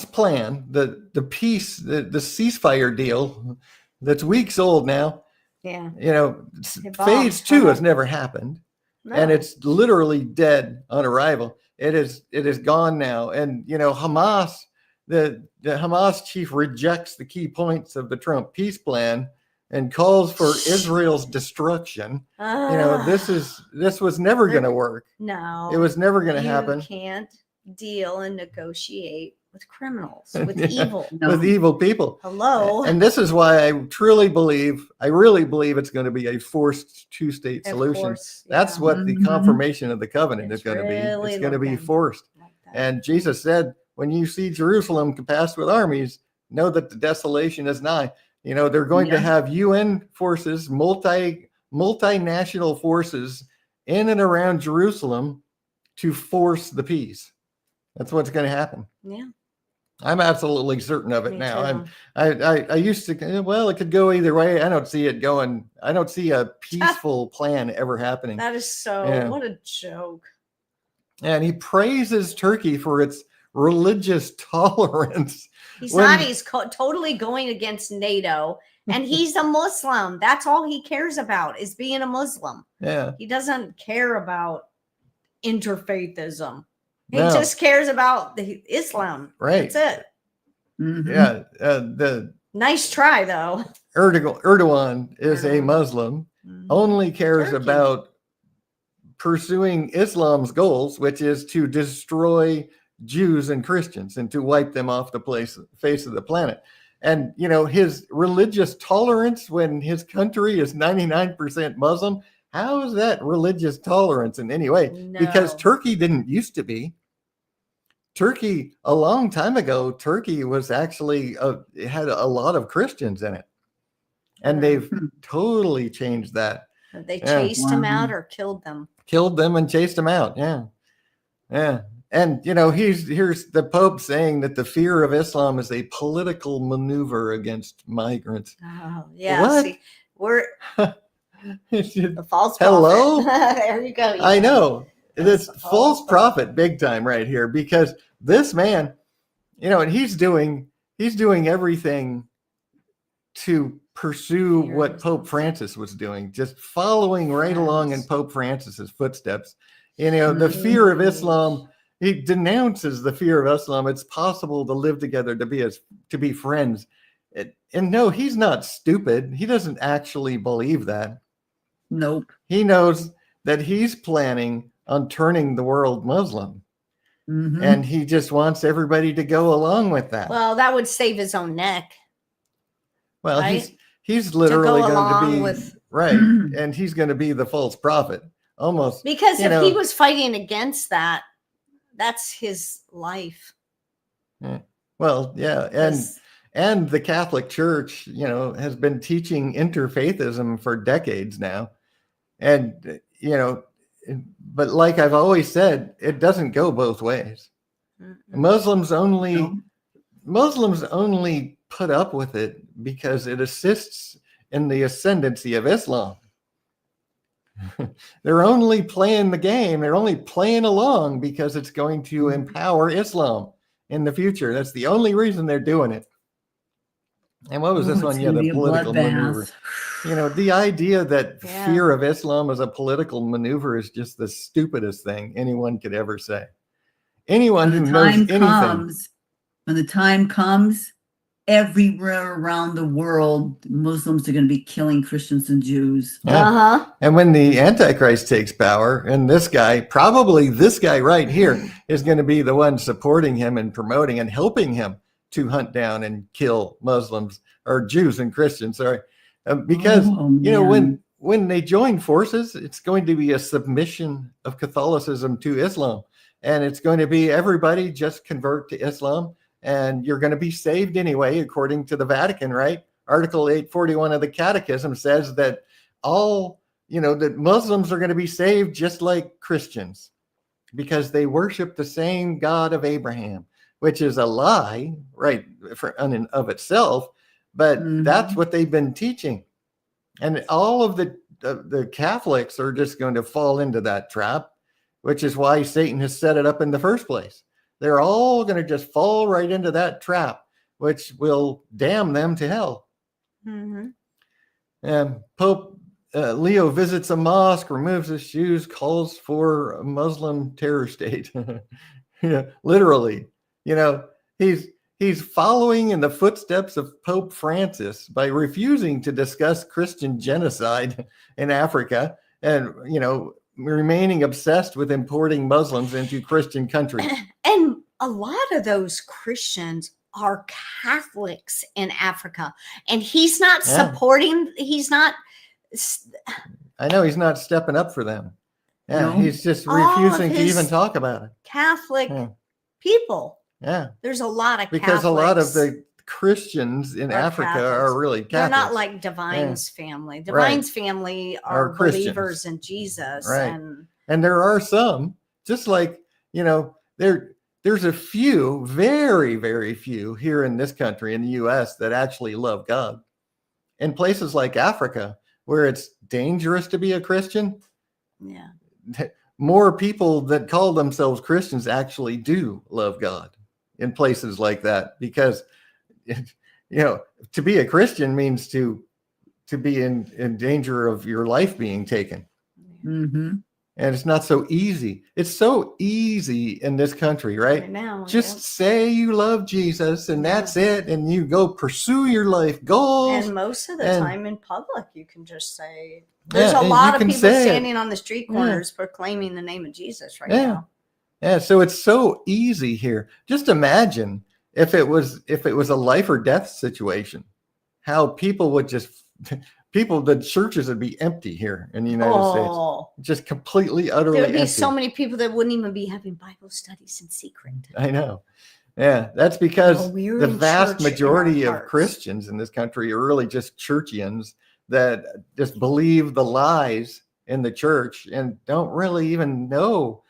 plan, the peace, the ceasefire deal that's weeks old now. Phase 2 has never happened, and it's literally dead on arrival. It is gone now, and Hamas, the Hamas chief rejects the key points of the Trump peace plan and calls for Israel's destruction. This was never going to work. No, it was never going to happen. You can't deal and negotiate with criminals, with evil, with evil people. Hello. And this is why I really believe it's going to be a forced two-state solution. That's what the confirmation of the covenant is going to be. It's going to be forced. And Jesus said, when you see Jerusalem compassed with armies, know that the desolation is nigh. They're going to have UN forces, multinational forces in and around Jerusalem to force the peace. That's what's going to happen. Yeah. I'm absolutely certain of it now. I used to, well, it could go either way. I don't see it going. I don't see a peaceful plan ever happening. That is what a joke. And he praises Turkey for its religious tolerance. He's totally going against NATO, and he's a Muslim. That's all he cares about, is being a Muslim. Yeah. He doesn't care about interfaithism. He just cares about the Islam. Right. That's it. Yeah. Nice try, though. Erdogan is a Muslim, only cares about pursuing Islam's goals, which is to destroy Jews and Christians and to wipe them off the face of the planet. And, his religious tolerance when his country is 99% Muslim, how is that religious tolerance in any way? No. Because Turkey didn't used to be. Turkey, a long time ago, Turkey was actually, it had a lot of Christians in it. And they've totally changed that. They chased him out or killed them. Killed them and chased them out. Yeah. Yeah. And, here's the Pope saying that the fear of Islam is a political maneuver against migrants. Oh, yeah. What? See, we're the false prophet. Hello? There you go. I know. It's false prophet big time right here, because this man, and he's doing everything to pursue what Pope Francis was doing, just following right along in Pope Francis's footsteps. The fear of Islam, he denounces the fear of Islam. It's possible to live together, to be friends. And no, he's not stupid. He doesn't actually believe that. Nope. He knows that he's planning on turning the world Muslim. And he just wants everybody to go along with that. Well, that would save his own neck. Well, right? he's literally to go going along to be with right. And he's going to be the false prophet almost. Because you if know, he was fighting against that, that's his life. well, yeah. And the Catholic Church, you know, has been teaching interfaithism for decades now. And, you know, but like I've always said, it doesn't go both ways. Muslims only put up with it because it assists in the ascendancy of Islam. They're only playing the game. They're only playing along because it's going to empower Islam in the future. That's the only reason they're doing it. And what was this one? Yeah, the political maneuver. You know, the idea that fear of Islam is a political maneuver is just the stupidest thing anyone could ever say. Anyone who knows anything. When the time comes, everywhere around the world, Muslims are going to be killing Christians and Jews. Yeah. And when the Antichrist takes power, and this guy, probably this guy right here, is going to be the one supporting him and promoting and helping him to hunt down and kill Muslims or Jews and Christians. Sorry, because you know, when they join forces, it's going to be a submission of Catholicism to Islam, and it's going to be everybody just convert to Islam, and you're going to be saved anyway, according to the Vatican, right? Article 841 of the Catechism says that all, you know, that Muslims are going to be saved just like Christians because they worship the same God of Abraham, which is a lie, right, in and of itself, but that's what they've been teaching. And all of the Catholics are just going to fall into that trap, which is why Satan has set it up in the first place. They're all going to just fall right into that trap, which will damn them to hell. Pope Leo visits a mosque, removes his shoes, calls for a Muslim terror state. Yeah, literally. You know, he's following in the footsteps of Pope Francis by refusing to discuss Christian genocide in Africa and, you know, remaining obsessed with importing Muslims into Christian countries. And a lot of those Christians are Catholics in Africa, and he's not supporting, he's not. I know he's not stepping up for them. Yeah, he's just refusing to even talk about it. Catholic people. Yeah, there's a lot of because Catholics. A lot of the Christians in Africa Catholics. are really Catholics. They're not like Divine's family. Divine's family are believers in Jesus, and there are some, just like, you know, there's a few, very, very few here in this country, in the U.S., that actually love God. In places like Africa, where it's dangerous to be a Christian, more people that call themselves Christians actually do love God in places like that, because, you know, to be a Christian means to be in danger of your life being taken. And it's not so easy. It's so easy in this country, right? Now, just say you love Jesus and that's it. And you go pursue your life goals. And most of the time in public, you can just say, there's a lot of people standing on the street corners proclaiming the name of Jesus right now. Yeah. So it's so easy here. Just imagine if it was a life or death situation, how people would just, the churches would be empty here in the United States. Just completely, utterly empty. There would be so many people that wouldn't even be having Bible studies in secret. I know. Yeah, that's because the vast majority of Christians in this country are really just churchians that just believe the lies in the church and don't really even know.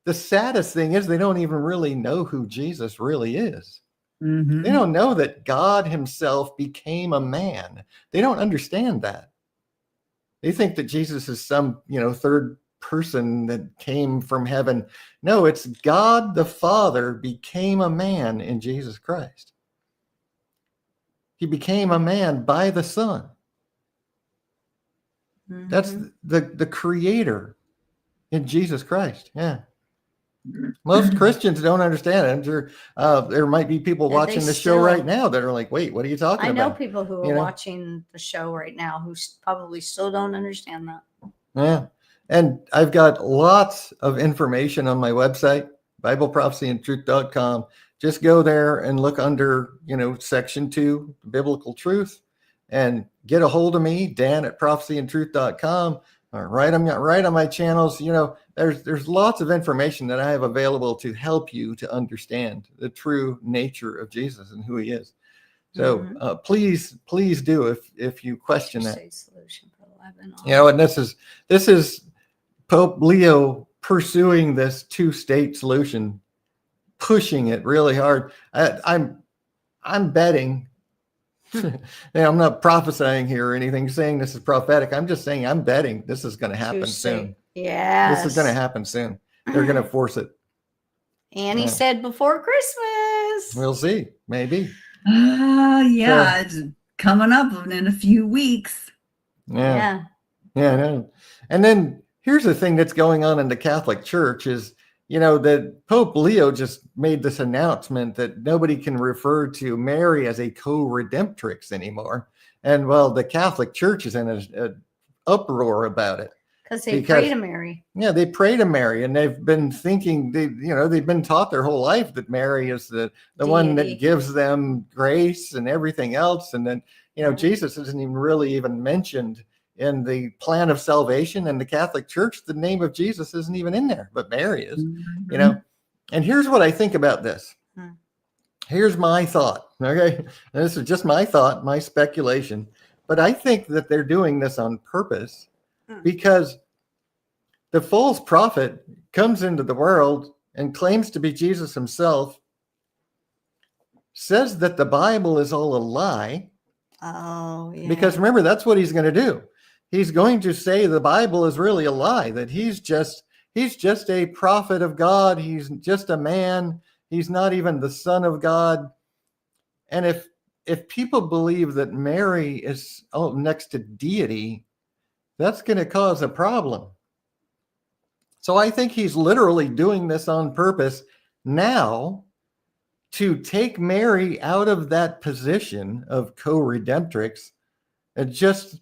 The saddest thing is they don't even really know who Jesus really is. They don't know that God himself became a man. They don't understand that. They think that Jesus is some, you know, third person that came from heaven. No, it's God the Father became a man in Jesus Christ. He became a man by the Son. That's the creator in Jesus Christ. Yeah. Most Christians don't understand it. I'm sure there might be people watching the show right now that are like, wait, what are you talking about? I know people who are watching the show right now who probably still don't understand that. Yeah. And I've got lots of information on my website, BibleProphecyandTruth.com. Just go there and look under, you know, section 2, biblical truth. and get a hold of me, Dan at prophecyandtruth.com, or right on my channels. You know, there's lots of information that I have available to help you to understand the true nature of Jesus and who he is. So please do, if you question that. Solution for 11 You know, and this is Pope Leo pursuing this 2-state solution, pushing it really hard. I'm betting. I'm not prophesying here or anything, saying this is prophetic. I'm just saying I'm betting this is going to happen soon. Yeah, this is going to happen soon. They're going to force it. And he said before Christmas. We'll see. Maybe. Yeah, it's coming up in a few weeks. Yeah, I know. And then here's the thing that's going on in the Catholic Church is, you know, that Pope Leo just made this announcement that nobody can refer to Mary as a co-redemptrix anymore. And well, the Catholic Church is in an uproar about it. Because they pray to Mary. Yeah, they pray to Mary, and they've been thinking, they've been taught their whole life that Mary is the one that gives them grace and everything else. And then, Jesus isn't even mentioned in the plan of salvation in the Catholic Church. The name of Jesus isn't even in there, but Mary is, And here's what I think about this. Here's my thought. Okay. And this is just my thought, my speculation, but I think that they're doing this on purpose because the false prophet comes into the world and claims to be Jesus himself, says that the Bible is all a lie. Oh, yeah. Because remember, that's what he's going to do. He's going to say the Bible is really a lie, that he's just a prophet of God. He's just a man. He's not even the Son of God. And if people believe that Mary is next to deity, that's going to cause a problem. So I think he's literally doing this on purpose now to take Mary out of that position of co-redemptrix and just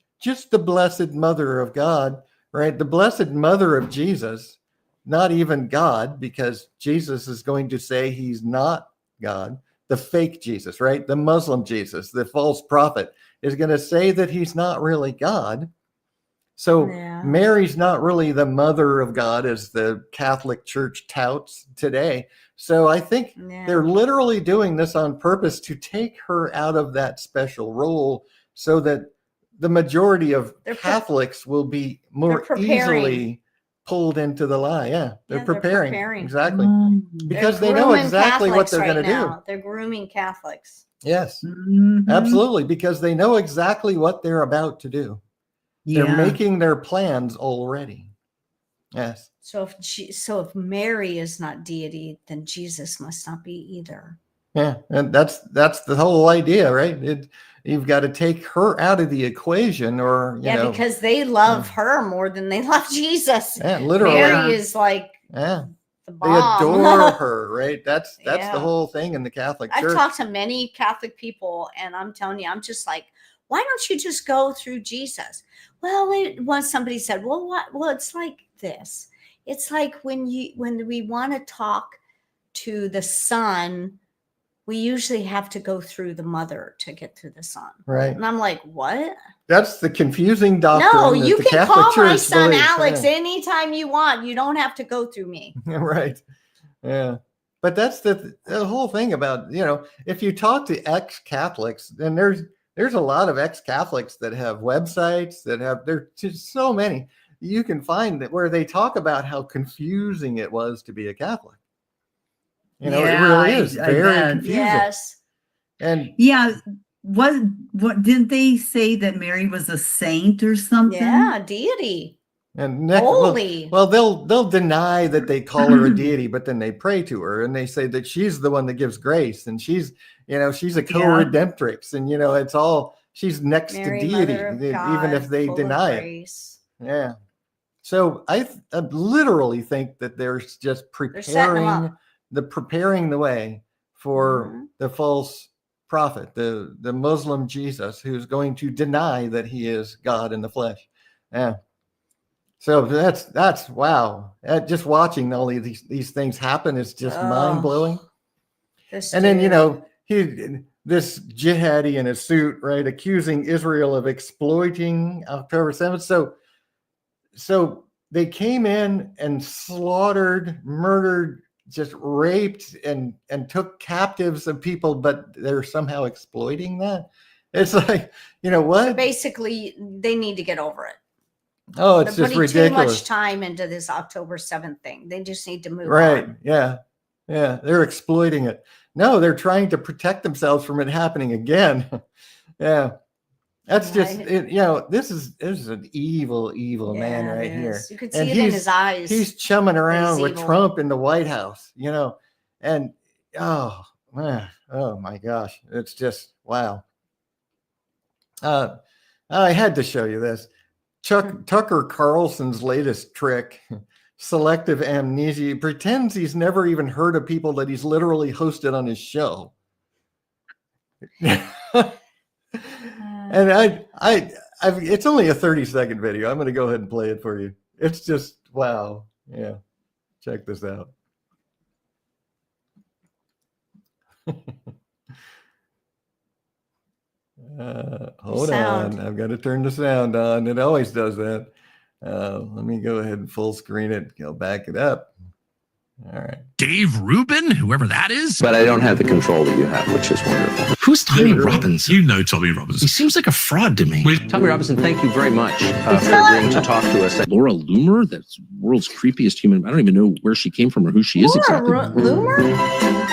the blessed mother of God, right? The blessed mother of Jesus, not even God, because Jesus is going to say he's not God. The fake Jesus, right? The Muslim Jesus, the false prophet, is going to say that he's not really God. So Mary's not really the mother of God as the Catholic Church touts today. So I think they're literally doing this on purpose to take her out of that special role so that the majority of Catholics will be more easily pulled into the lie. Yeah, they're preparing. Exactly. Because they know exactly what they're going to do. They're grooming Catholics. Yes, absolutely. Because they know exactly what they're about to do. They're making their plans already. Yes. So if Mary is not deity, then Jesus must not be either. Yeah, and that's the whole idea, right? You've got to take her out of the equation, or because they love her more than they love Jesus. Yeah, literally. Mary is like the bomb. They adore her, right? That's the whole thing in the Catholic Church. I've talked to many Catholic people, and I'm telling you, I'm just like, why don't you just go through Jesus? Well, once somebody said, well, it's like this. It's like when we want to talk to the Son, we usually have to go through the mother to get to the Son. Right. And I'm like, what? That's the confusing doctrine. No, you can Catholic call Church my son believes. Alex anytime you want. You don't have to go through me. Right. Yeah. But that's the whole thing about, if you talk to ex-Catholics, then there's a lot of ex-Catholics that have websites there's just so many you can find that where they talk about how confusing it was to be a Catholic. It really is very confusing. Yes. And what didn't they say that Mary was a saint or something? Yeah, deity. And holy. Well, they'll deny that they call her a deity, but then they pray to her and they say that she's the one that gives grace, and she's a co-redemptrix, and it's all she's next Mary, to deity, even if they deny it. Yeah. So I literally think that they're just preparing the way for the false prophet, the Muslim Jesus, who's going to deny that he is God in the flesh. Yeah. So that's wow. Just watching all these things happen is just mind blowing. And then this jihadi in a suit, right, accusing Israel of exploiting October 7th. So they came in and slaughtered, murdered, just raped and took captives of people, but they're somehow exploiting that. It's like, you know what? So basically, they need to get over it. Oh, it's They're just putting too much ridiculous. time into this October 7th thing. They just need to move Right. on. Yeah. Yeah. They're exploiting it. No, they're trying to protect themselves from it happening again. Yeah. That's just, Right. this is an evil man Yeah, right it here. is. You could And see it in his eyes. He's chumming around He's with evil. Trump in the White House, and oh man, oh my gosh, it's just wow. I had to show you this. Tucker Carlson's latest trick, selective amnesia. He pretends he's never even heard of people that he's literally hosted on his show. And it's only a 30-second video. I'm going to go ahead and play it for you. It's just wow. Yeah, check this out. Hold on. I've got to turn the sound on. It always does that. Let me go ahead and full screen it. I'll back it up. All right. Dave Rubin, whoever that is. But I don't have the control that you have, which is wonderful. Who's Tommy Robinson? You know Tommy Robinson. He seems like a fraud to me. Tommy Robinson, thank you very much for agreeing to talk to us. Laura Loomer, that's world's creepiest human. I don't even know where she came from or who she is exactly. Loomer?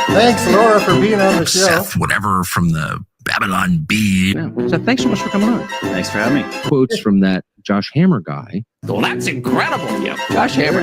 Thanks, Laura, for being on the show. Seth, whatever, from the Babylon Bee. Yeah. So thanks so much for coming on. Thanks for having me. Quotes from that Josh Hammer guy. Well, that's incredible. Yeah, Josh Hammer.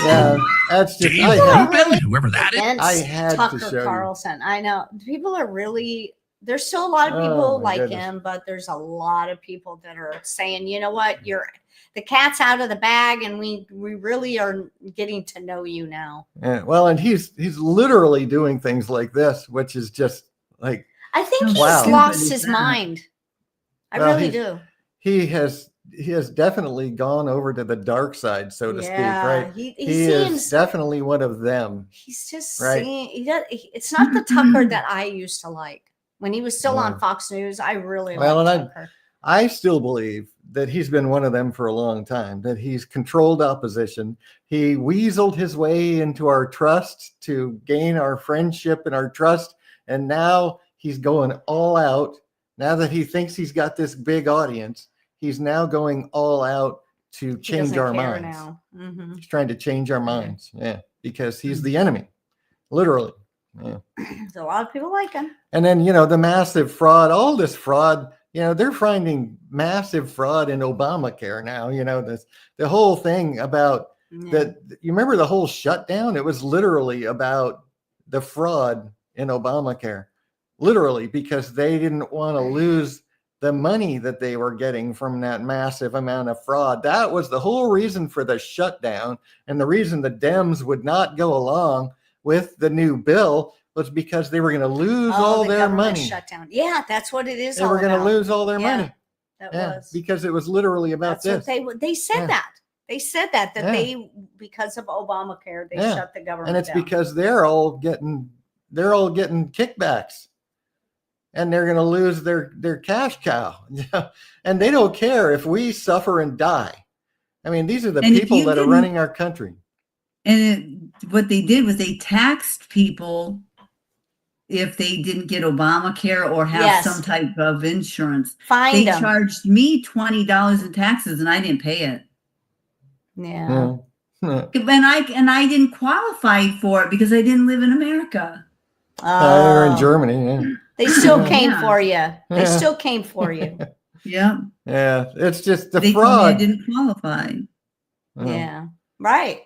Yeah, that's just Dave Rubin, whoever that is. I had Tucker to show Carlson. I know people are really. There's still a lot of people like goodness. him, but there's a lot of people that are saying, you know what, the cat's out of the bag, and we really are getting to know you now. Yeah, well, and he's literally doing things like this, which is just like I think he's wow. lost his mind. I Well, really do. He has definitely gone over to the dark side, so to speak, right? He is seems definitely one of them. he's just right? saying it's not the Tucker that I used to like when he was still on Fox News. I really liked Tucker. I still believe that he's been one of them for a long time, that he's controlled opposition. He weaseled his way into our trust to gain our friendship and our trust. And now he's going all out. Now that he thinks he's got this big audience, he's now going all out to change our minds. Now. Mm-hmm. He's trying to change our minds. Yeah, because he's the enemy, literally. Yeah. So a lot of people like him. And then, the massive fraud, all this fraud, they're finding massive fraud in Obamacare now. The whole thing about that. You remember the whole shutdown? It was literally about the fraud in Obamacare, literally, because they didn't want to lose the money that they were getting from that massive amount of fraud. That was the whole reason for the shutdown. And the reason the Dems would not go along with the new bill was because they were going to lose all their money. Shutdown. Yeah, that's what it is. They were going to lose all their money. That was because it was literally about that's this. What they said that. They said that they because of Obamacare they shut the government and it's down. because they're all getting kickbacks, and they're going to lose their cash cow. And they don't care if we suffer and die. I mean, these are the people that are running our country. And what they did was they taxed people if they didn't get Obamacare or have some type of insurance. They charged me $20 in taxes and I didn't pay it. Yeah. And I didn't qualify for it because I didn't live in America. They're in Germany. Yeah. They still came for you. They still came for you. Yeah. Yeah. It's just the fraud. Told me I didn't qualify. Yeah. Right.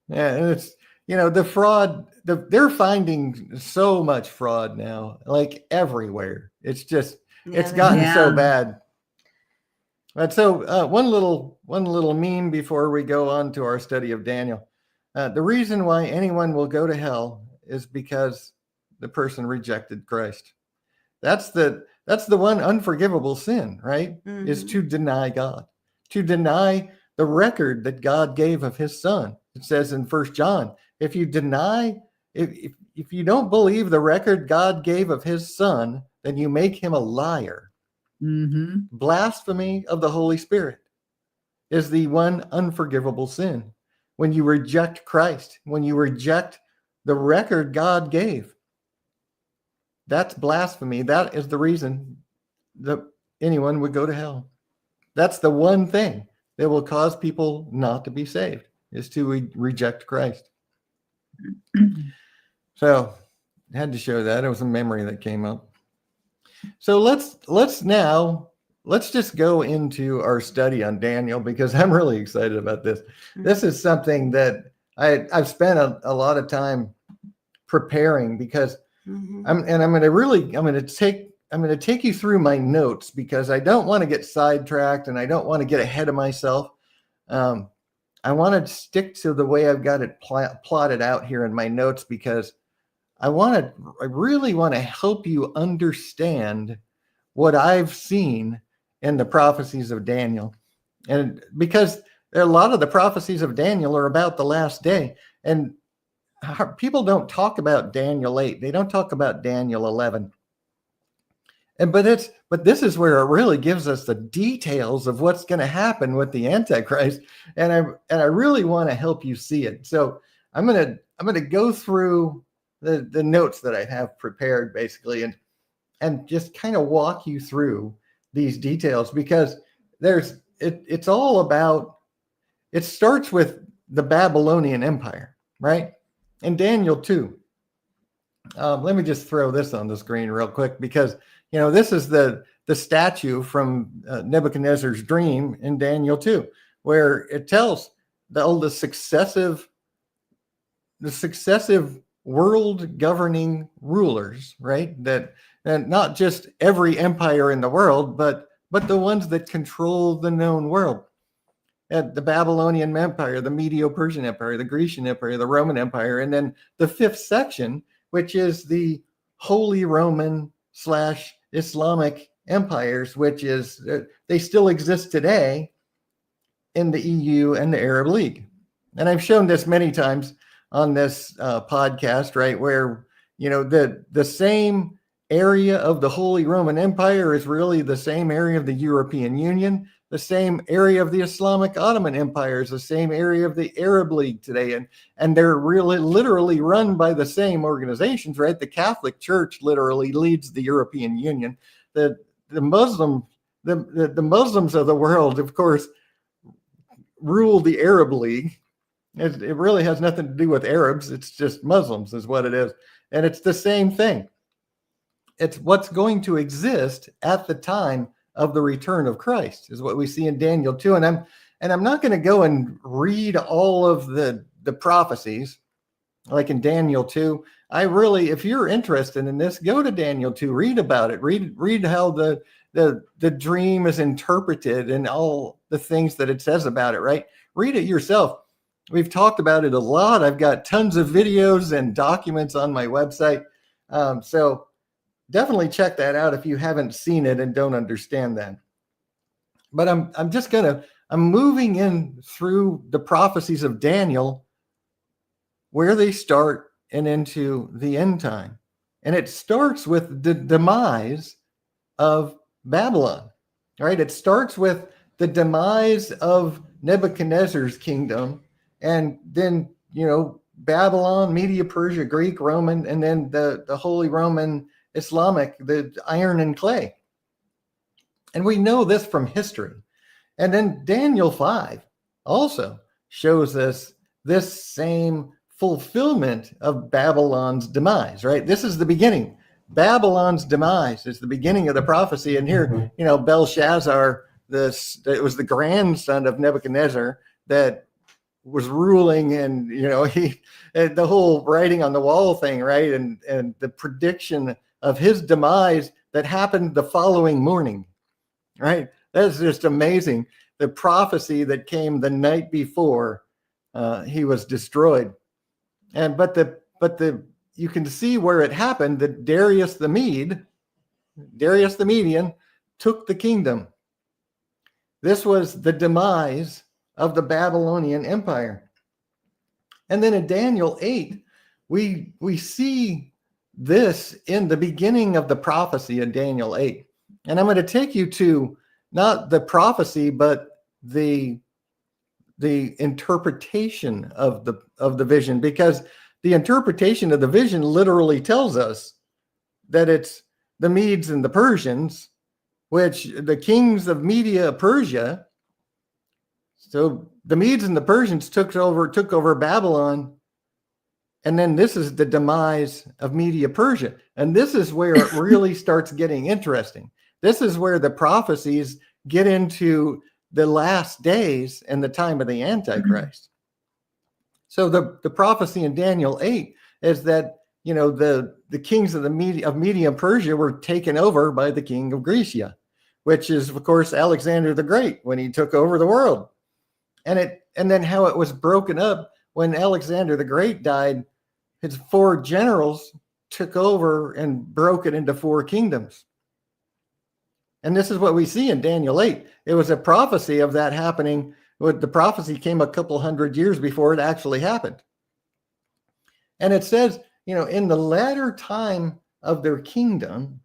Yeah. And it's, the fraud, they're finding so much fraud now, like everywhere. It's just, it's gotten so bad. But so one little meme before we go on to our study of Daniel. The reason why anyone will go to hell is because the person rejected Christ. That's the one unforgivable sin, right? Mm-hmm. Is to deny God, to deny the record that God gave of his son. It says in 1 John, if you deny if you don't believe the record God gave of his son, then you make him a liar. Mm-hmm. Blasphemy of the Holy Spirit is the one unforgivable sin. When you reject Christ, when you reject the record God gave, that's blasphemy. That is the reason that anyone would go to hell. That's the one thing that will cause people not to be saved, is to reject Christ. So I had to show that. It was a memory that came up. So let's just go into our study on Daniel, because I'm really excited about this. This is something that I've spent a lot of time preparing, because I'm going to take you through my notes, because I don't want to get sidetracked and I don't want to get ahead of myself. I want to stick to the way I've got it plotted out here in my notes, because I really want to help you understand what I've seen in the prophecies of Daniel. And because a lot of the prophecies of Daniel are about the last day, and people don't talk about Daniel 8. They don't talk about Daniel 11. But this is where it really gives us the details of what's going to happen with the Antichrist, and I really want to help you see it. So I'm going to go through the notes that I have prepared, basically, and just kind of walk you through these details, because it's all about, it starts with the Babylonian Empire, right? And Daniel 2. Let me just throw this on the screen real quick, because this is the statue from Nebuchadnezzar's dream in Daniel 2, where it tells the successive world governing rulers, right? That not just every empire in the world, but the ones that control the known world. The Babylonian Empire, the Medo-Persian Empire, the Grecian Empire, the Roman Empire, and then the fifth section, which is the Holy Roman / Islamic empires, which is, they still exist today in the EU and the Arab League. And I've shown this many times on this podcast, right? Where, the same area of the Holy Roman Empire is really the same area of the European Union. The same area of the Islamic Ottoman Empire is the same area of the Arab League today. And they're really literally run by the same organizations, right? The Catholic Church literally leads the European Union. The Muslims of the world, of course, rule the Arab League. It really has nothing to do with Arabs. It's just Muslims is what it is. And it's the same thing. It's what's going to exist at the time of the return of Christ, is what we see in Daniel 2. And I'm not going to go and read all of the prophecies like in Daniel 2. If you're interested in this, go to Daniel 2, read about it, read how the dream is interpreted and all the things that it says about it, right? Read it yourself. We've talked about it a lot. I've got tons of videos and documents on my website. So definitely check that out if you haven't seen it and don't understand that. But I'm moving in through the prophecies of Daniel, where they start and into the end time. And it starts with the demise of Babylon, right? It starts with the demise of Nebuchadnezzar's kingdom, and then, Babylon, Media, Persia, Greek, Roman, and then the Holy Roman Islamic, the iron and clay. And we know this from history. And then Daniel 5 also shows us this same fulfillment of Babylon's demise, right? This is the beginning. Babylon's demise is the beginning of the prophecy. And here, Belshazzar, it was the grandson of Nebuchadnezzar that was ruling, and the whole writing on the wall thing, right? And the prediction of his demise that happened the following morning, right? That's just amazing. The prophecy that came the night before he was destroyed. But you can see where it happened, that Darius the Median took the kingdom. This was the demise of the Babylonian Empire. And then in Daniel 8, we see this in the beginning of the prophecy in Daniel 8. And I'm going to take you to not the prophecy, but the interpretation of the vision, because the interpretation of the vision literally tells us that it's the Medes and the Persians, which the kings of Media Persia. So the Medes and the Persians took over Babylon. And then this is the demise of Media Persia. And this is where it really starts getting interesting. This is where the prophecies get into the last days and the time of the Antichrist. So the prophecy in Daniel 8 is that, you know, the kings of Media Persia were taken over by the king of Grecia, which is, of course, Alexander the Great when he took over the world. And then how it was broken up when Alexander the Great died. His 4 generals took over and broke it into 4 kingdoms. And this is what we see in Daniel 8. It was a prophecy of that happening. The prophecy came a couple hundred years before it actually happened. And it says, you know, in the latter time of their kingdom,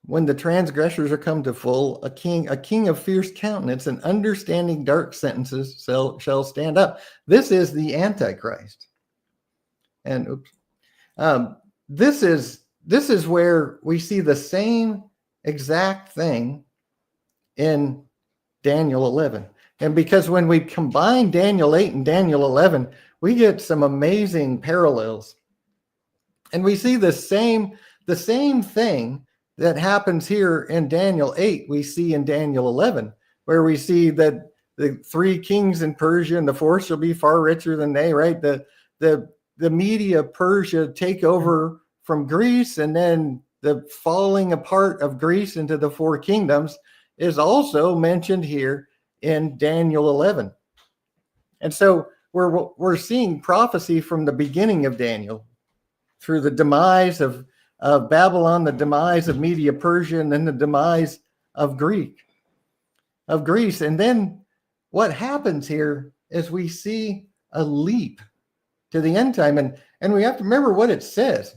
when the transgressors are come to full, a king of fierce countenance and understanding dark sentences shall stand up. This is the Antichrist. And this is where we see the same exact thing in Daniel 11. And because when we combine Daniel 8 and Daniel 11, we get some amazing parallels. And we see the same thing that happens here in Daniel 8, we see in Daniel 11, where we see that the 3 kings in Persia and the 4th shall be far richer than they, right? The Media Persia take over from Greece, and then the falling apart of Greece into the 4 kingdoms is also mentioned here in Daniel 11. And so we're seeing prophecy from the beginning of Daniel through the demise of Babylon, the demise of Media Persia, and then the demise of Greece. And then what happens here is we see a leap to the end time. And we have to remember what it says.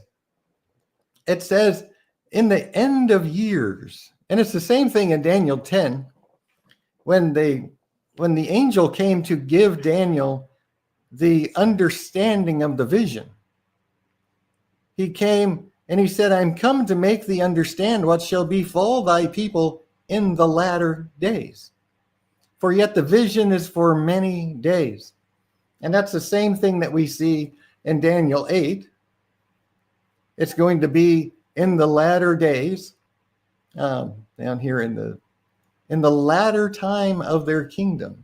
It says, in the end of years. And it's the same thing in Daniel 10, when the angel came to give Daniel the understanding of the vision. He came and he said, I'm come to make thee understand what shall befall thy people in the latter days. For yet the vision is for many days. And that's the same thing that we see in Daniel 8. It's going to be in the latter days, down here in the latter time of their kingdom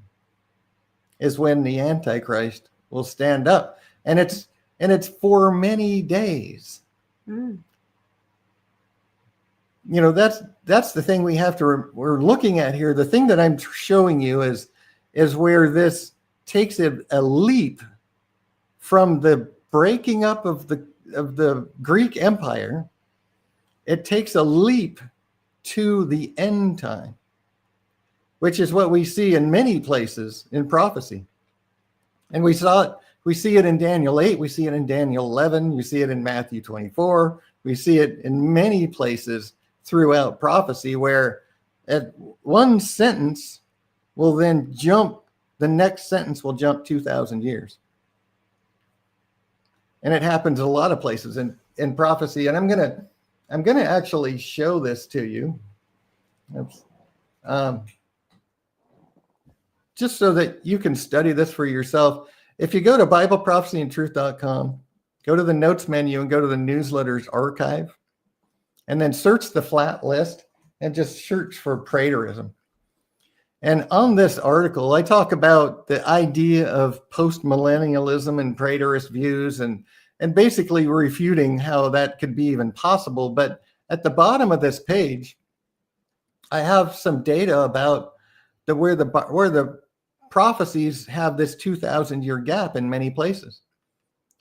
is when the Antichrist will stand up. And it's for many days. You know, that's the thing we have to we're looking at here. The thing that I'm showing you is where this takes a leap from the breaking up of the Greek Empire. It takes a leap to the end time, which is what we see in many places in prophecy. And we see it in Daniel 8, we see it in Daniel 11, we see it in Matthew 24, we see it in many places throughout prophecy, where at one sentence will then jump, the next sentence will jump 2,000 years. And it happens a lot of places in prophecy. And I'm gonna actually show this to you. Just so that you can study this for yourself. If you go to BibleProphecyandTruth.com, go to the notes menu and go to the newsletters archive, and then search the flat list and just search for preterism. And on this article, I talk about the idea of post-millennialism and preterist views, and basically refuting how that could be even possible. But at the bottom of this page, I have some data about where the prophecies have this 2,000-year gap in many places.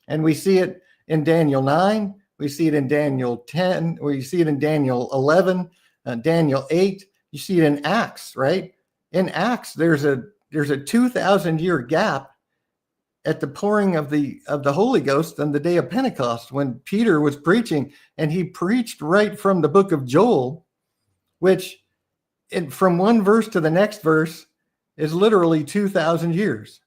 And we see it in Daniel 9, we see it in Daniel 10, or you see it in Daniel 11, Daniel 8, you see it in Acts, right? In Acts, there's a 2,000-year gap at the pouring of the Holy Ghost on the day of Pentecost, when Peter was preaching, and he preached right from the book of Joel, which from one verse to the next verse is literally 2,000 years.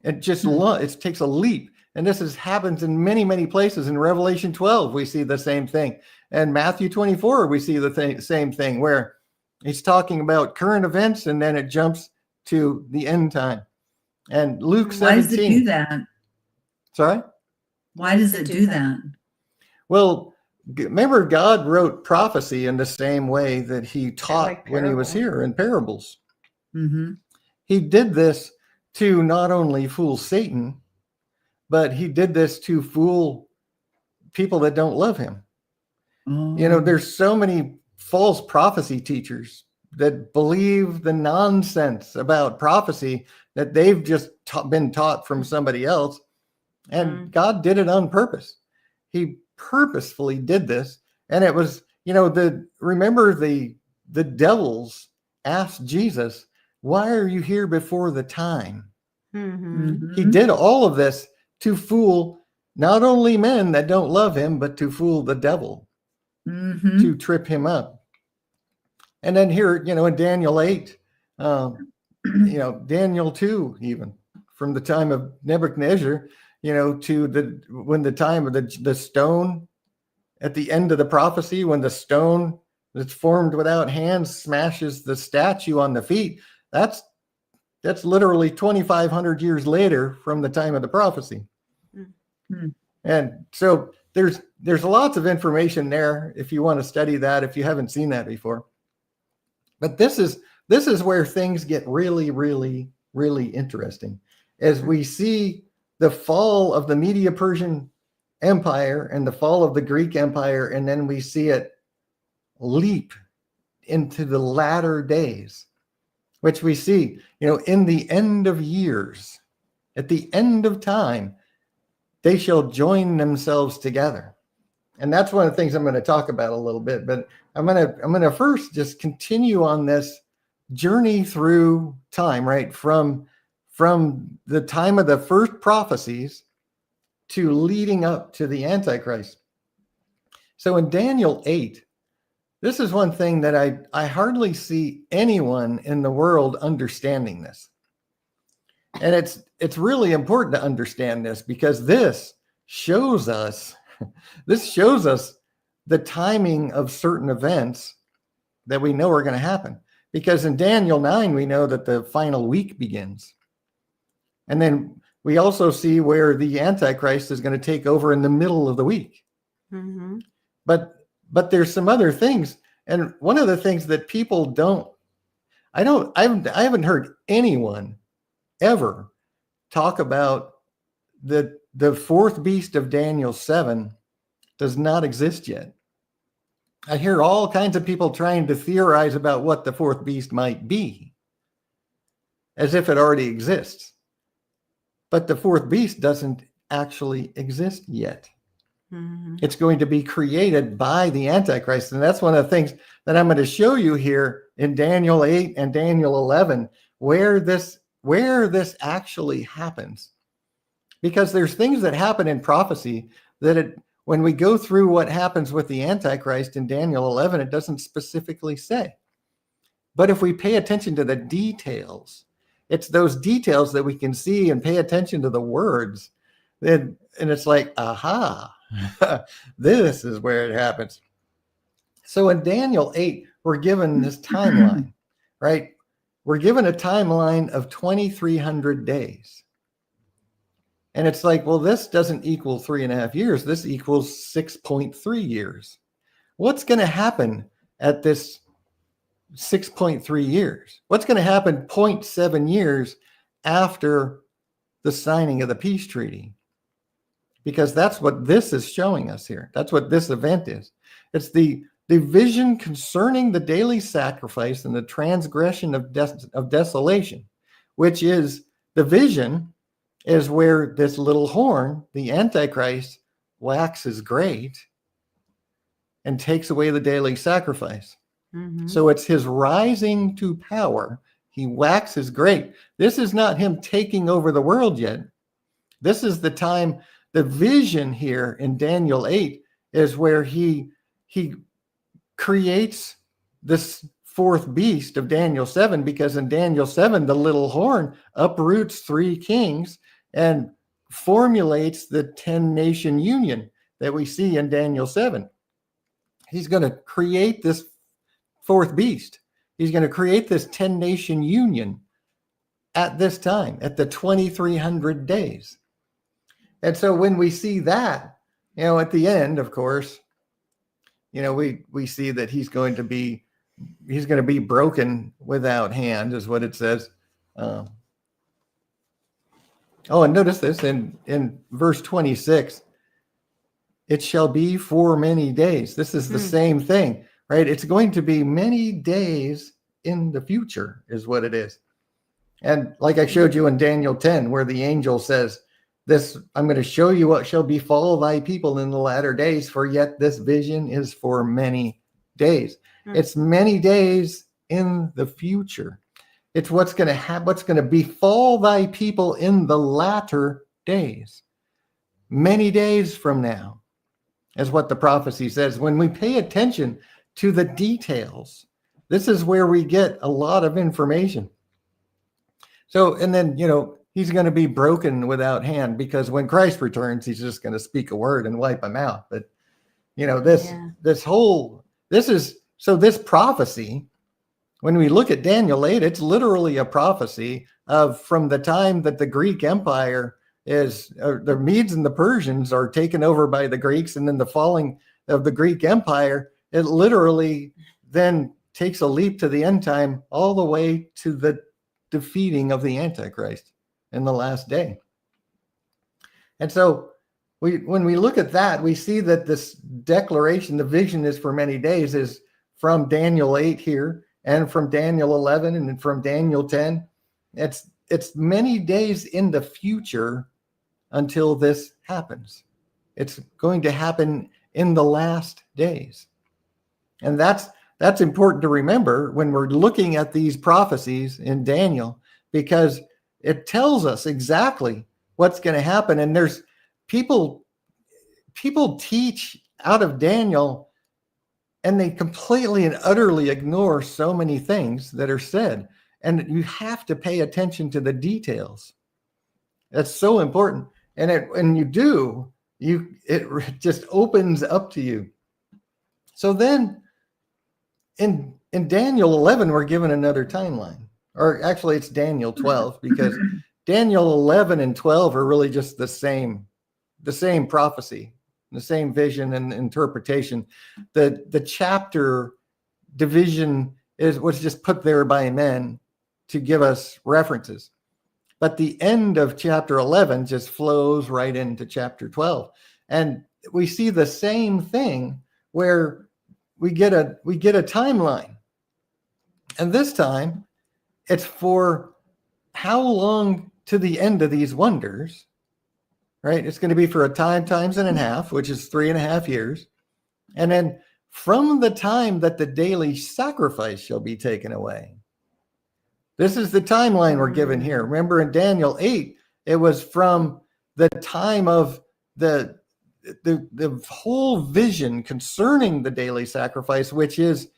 It just it takes a leap. And this happens in many, many places. In Revelation 12, we see the same thing. And Matthew 24, we see the same thing, where he's talking about current events, and then it jumps to the end time. And Luke 17. Why does it do that? Sorry? Why does it do that? Well, remember, God wrote prophecy in the same way that he taught when he was here, in parables. Mm-hmm. He did this to not only fool Satan, but he did this to fool people that don't love him. You know, there's so many false prophecy teachers that believe the nonsense about prophecy that they've just been taught from somebody else. And God did it on purpose. He purposefully did this. And it was, you know, remember the devils asked Jesus, why are you here before the time? Mm-hmm. He did all of this to fool not only men that don't love him, but to fool the devil, to trip him up. And then here, you know, in Daniel 8, you know, Daniel 2, even from the time of Nebuchadnezzar, you know, to when the time of the stone at the end of the prophecy, when the stone that's formed without hands smashes the statue on the feet, that's literally 2,500 years later from the time of the prophecy. And so there's lots of information there if you want to study that, if you haven't seen that before. But this is where things get really, really, really interesting, as we see the fall of the Medo-Persian Empire and the fall of the Greek Empire, and then we see it leap into the latter days, which we see, you know, in the end of years, at the end of time, they shall join themselves together. And that's one of the things I'm going to talk about a little bit, but I'm going to first just continue on this journey through time, right? From the time of the first prophecies to leading up to the Antichrist. So in Daniel 8, this is one thing that I hardly see anyone in the world understanding this. And it's really important to understand this, because this shows us the timing of certain events that we know are going to happen. Because in Daniel 9, we know that the final week begins. And then we also see where the Antichrist is going to take over in the middle of the week. Mm-hmm. But there's some other things. And one of the things that people I haven't heard anyone ever talk about the fourth beast of Daniel 7 does not exist yet. I hear all kinds of people trying to theorize about what the fourth beast might be, as if it already exists. But the fourth beast doesn't actually exist yet. Mm-hmm. It's going to be created by the Antichrist. And that's one of the things that I'm going to show you here in Daniel 8 and Daniel 11, where this actually happens. Because there's things that happen in prophecy that when we go through what happens with the Antichrist in Daniel 11, it doesn't specifically say. But if we pay attention to the details, it's those details that we can see and pay attention to the words. And it's like, aha, this is where it happens. So in Daniel 8, we're given this timeline, right? We're given a timeline of 2,300 days. And it's like, well, this doesn't equal 3.5 years. This equals 6.3 years. What's going to happen at this 6.3 years? What's going to happen 0.7 years after the signing of the peace treaty? Because that's what this is showing us here. That's what this event is. It's the vision concerning the daily sacrifice and the transgression of desolation, which is the vision is where this little horn, the Antichrist, waxes great and takes away the daily sacrifice. Mm-hmm. So it's his rising to power He waxes great. This is not him taking over the world yet. This is the time, the vision here in Daniel 8 is where he creates this fourth beast of Daniel 7, because in Daniel 7, the little horn uproots 3 kings and formulates the 10-nation union that we see in Daniel 7. He's going to create this fourth beast. He's going to create this 10-nation union at this time, at the 2300 days. And so when we see that, at the end, of course, we see that he's going to be broken without hand, is what it says. And notice this in verse 26, it shall be for many days. This is the same thing, right? It's going to be many days in the future is what it is. And like I showed you in Daniel 10, where the angel says, I'm going to show you what shall befall thy people in the latter days, for yet this vision is for many days. It's many days in the future. It's what's going to befall thy people in the latter days. Many days from now is what the prophecy says. When we pay attention to the details, this is where we get a lot of information. So, and then, he's going to be broken without hand, because when Christ returns, he's just going to speak a word and wipe them out. But, this prophecy, when we look at Daniel 8, it's literally a prophecy of from the time that the Greek Empire the Medes and the Persians are taken over by the Greeks, and then the falling of the Greek Empire, it literally then takes a leap to the end time all the way to the defeating of the Antichrist in the last day. And so when we look at that, we see that this declaration, the vision is for many days, is from Daniel 8 here, and from Daniel 11, and from Daniel 10. It's many days in the future until this happens. It's going to happen in the last days. And that's important to remember when we're looking at these prophecies in Daniel, because it tells us exactly what's going to happen. And there's people teach out of Daniel, and they completely and utterly ignore so many things that are said. And you have to pay attention to the details. That's so important. And when you do, it just opens up to you. So then in Daniel 11, we're given another timeline. Or actually, it's Daniel 12, because Daniel 11 and 12 are really just the same prophecy, the same vision and interpretation. The chapter division was just put there by men to give us references. But the end of chapter 11 just flows right into chapter 12. And we see the same thing where we get a timeline. And this time it's for how long to the end of these wonders, right? It's going to be for a times and a half, which is 3.5 years. And then from the time that the daily sacrifice shall be taken away. This is the timeline we're given here. Remember in Daniel 8, it was from the time of the whole vision concerning the daily sacrifice, which is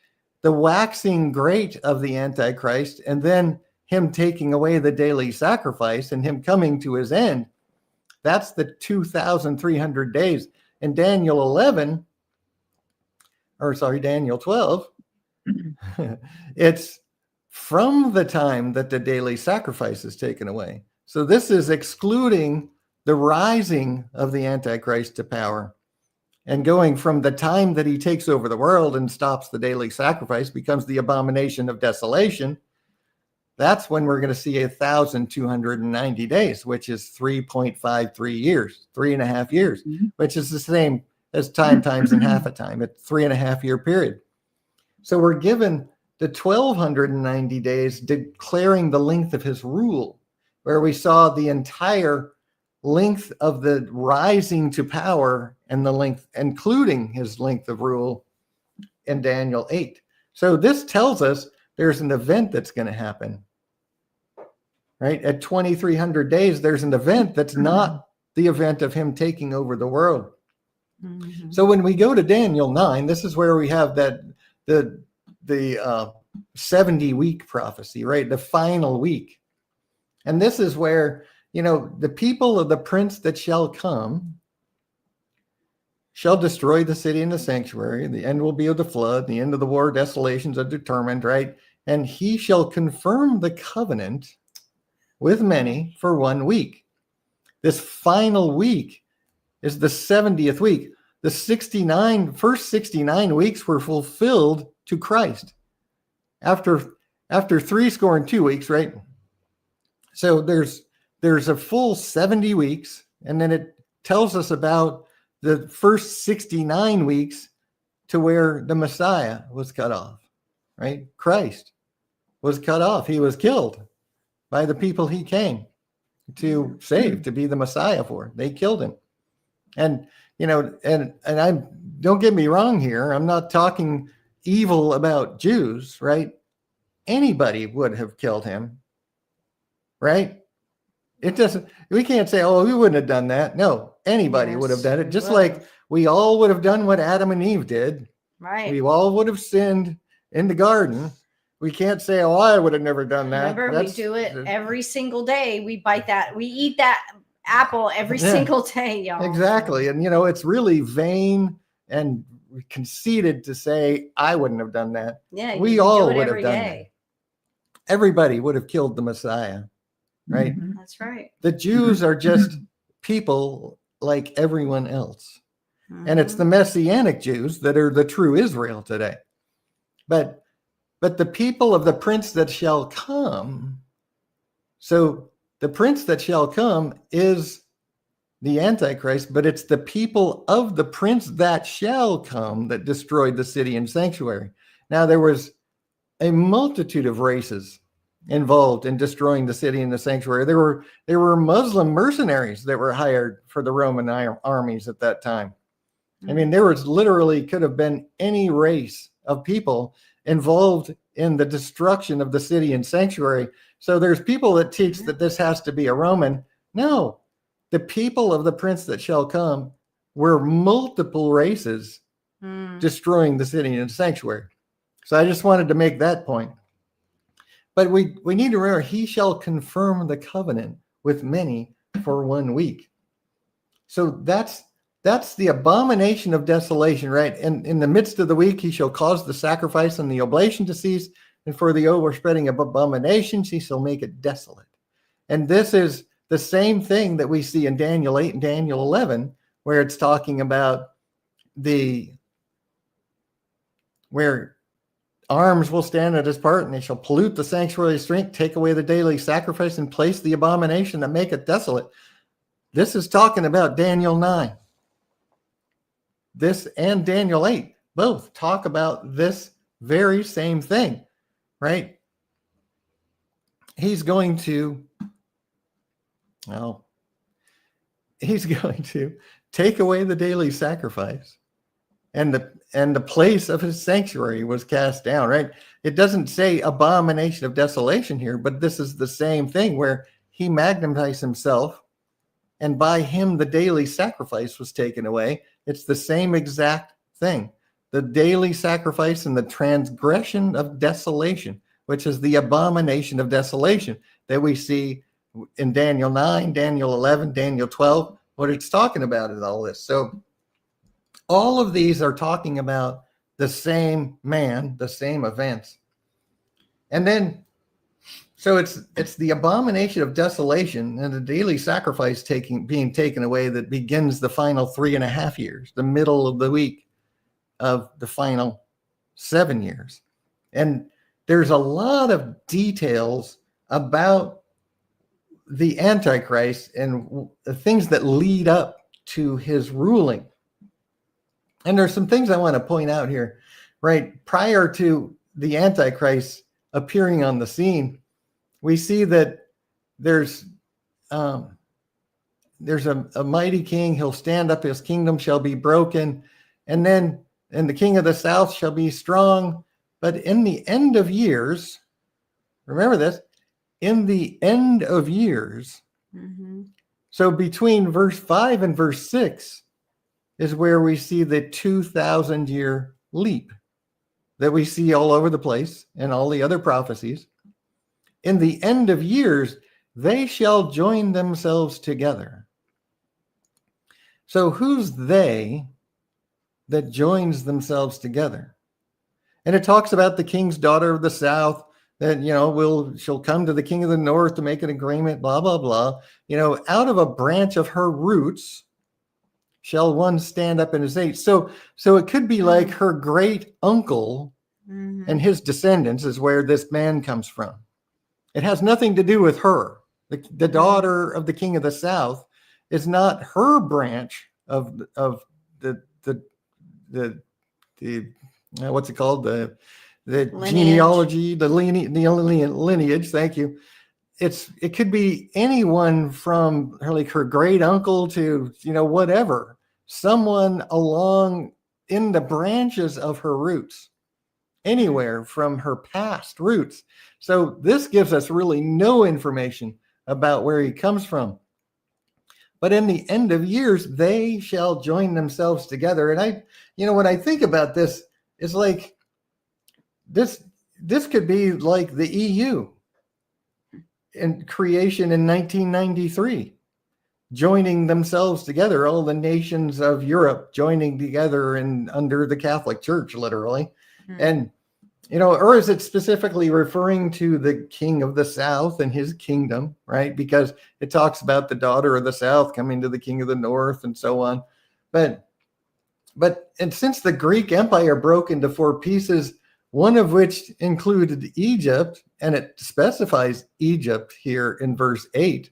the waxing great of the Antichrist, and then him taking away the daily sacrifice and him coming to his end. That's the 2,300 days. In Daniel 12, it's from the time that the daily sacrifice is taken away. So this is excluding the rising of the Antichrist to power, and going from the time that he takes over the world and stops the daily sacrifice, becomes the abomination of desolation. That's when we're going to see 1,290 days, which is 3.53 years, 3.5 years, which is the same as times and half a time. It's 3.5 year period. So we're given the 1,290 days declaring the length of his rule, where we saw the entire length of the rising to power and the length, including his length of rule in Daniel 8. So this tells us there's an event that's going to happen right? At 2300 days, there's an event that's not the event of him taking over the world. Mm-hmm. So when we go to Daniel 9, this is where we have that the 70-week prophecy, right? The final week. And this is where, you know, the people of the prince that shall come shall destroy the city and the sanctuary. The end will be of the flood. The end of the war, desolations are determined, right? And he shall confirm the covenant with many for 1 week. This final week is the 70th week. The first 69 weeks were fulfilled to Christ after 62 weeks, right? So there's a full 70 weeks, and then it tells us about the first 69 weeks to where the Messiah was cut off, right? Christ was cut off. He was killed by the people he came to save, to be the Messiah for. They killed him. And, you know, and don't get me wrong here. I'm not talking evil about Jews, right? Anybody would have killed him, right? We can't say, oh, we wouldn't have done that. No, anybody would have done it. Just like we all would have done what Adam and Eve did. Right. We all would have sinned in the garden. We can't say, oh, I would have never done that. Remember, we do it every single day. We eat that apple every single day, y'all. Exactly. And, you know, it's really vain and conceited to say, I wouldn't have done that. Yeah, we all would have done that. Everybody would have killed the Messiah, right? Mm-hmm. That's right. The Jews are just people like everyone else. And it's the Messianic Jews that are the true Israel today. But the people of the prince that shall come, so the prince that shall come is the Antichrist, but it's the people of the prince that shall come that destroyed the city and sanctuary. Now, there was a multitude of races involved in destroying the city and the sanctuary. There were Muslim mercenaries that were hired for the Roman armies at that time. I mean, there was literally could have been any race of people involved in the destruction of the city and sanctuary. So there's people that teach that this has to be a Roman. No, the people of the prince that shall come were multiple races destroying the city and sanctuary. So I just wanted to make that point. But we need to remember, he shall confirm the covenant with many for 1 week. So that's the abomination of desolation, right? And in the midst of the week, he shall cause the sacrifice and the oblation to cease, and for the overspreading of abominations, he shall make it desolate. And this is the same thing that we see in Daniel 8 and Daniel 11, where it's talking about where arms will stand at his part, and they shall pollute the sanctuary strength, take away the daily sacrifice, and place the abomination that make it desolate. This is talking about Daniel 9. This and Daniel 8 both talk about this very same thing, right? He's going to take away the daily sacrifice, and the place of his sanctuary was cast down, right? It doesn't say abomination of desolation here, but this is the same thing where he magnifies himself, and by him the daily sacrifice was taken away. It's the same exact thing. The daily sacrifice and the transgression of desolation, which is the abomination of desolation that we see in Daniel 9, Daniel 11, Daniel 12, what it's talking about is all this. So all of these are talking about the same man, the same events. And then, so it's the abomination of desolation and the daily sacrifice being taken away that begins the final 3.5 years, the middle of the week of the final 7 years. And there's a lot of details about the Antichrist and the things that lead up to his ruling. And there's some things I want to point out here, right? Prior to the Antichrist appearing on the scene, we see that there's a mighty king. He'll stand up. His kingdom shall be broken. And the king of the south shall be strong. But in the end of years, remember this, in the end of years. Mm-hmm. So between verse 5 and verse 6 is where we see the 2,000-year leap that we see all over the place in all the other prophecies. In the end of years, they shall join themselves together. So who's they that joins themselves together? And it talks about the king's daughter of the south that, she'll come to the king of the north to make an agreement, blah, blah, blah. Out of a branch of her roots shall one stand up in his age. So it could be like her great uncle and his descendants is where this man comes from. It has nothing to do with her. The daughter of the king of the south is not her branch of the what's it called? The Lineage. Genealogy, the lineage. Thank you. It could be anyone from her great uncle to, whatever, someone along in the branches of her roots, anywhere from her past roots. So this gives us really no information about where he comes from. But in the end of years, they shall join themselves together. And when I think about this, it's like this could be like the EU in creation in 1993, joining themselves together, all the nations of Europe joining together under the Catholic Church, literally. And or is it specifically referring to the king of the south and his kingdom, right? Because it talks about the daughter of the south coming to the king of the north and so on. But since the Greek Empire broke into 4 pieces, one of which included Egypt, and it specifies Egypt here in verse 8,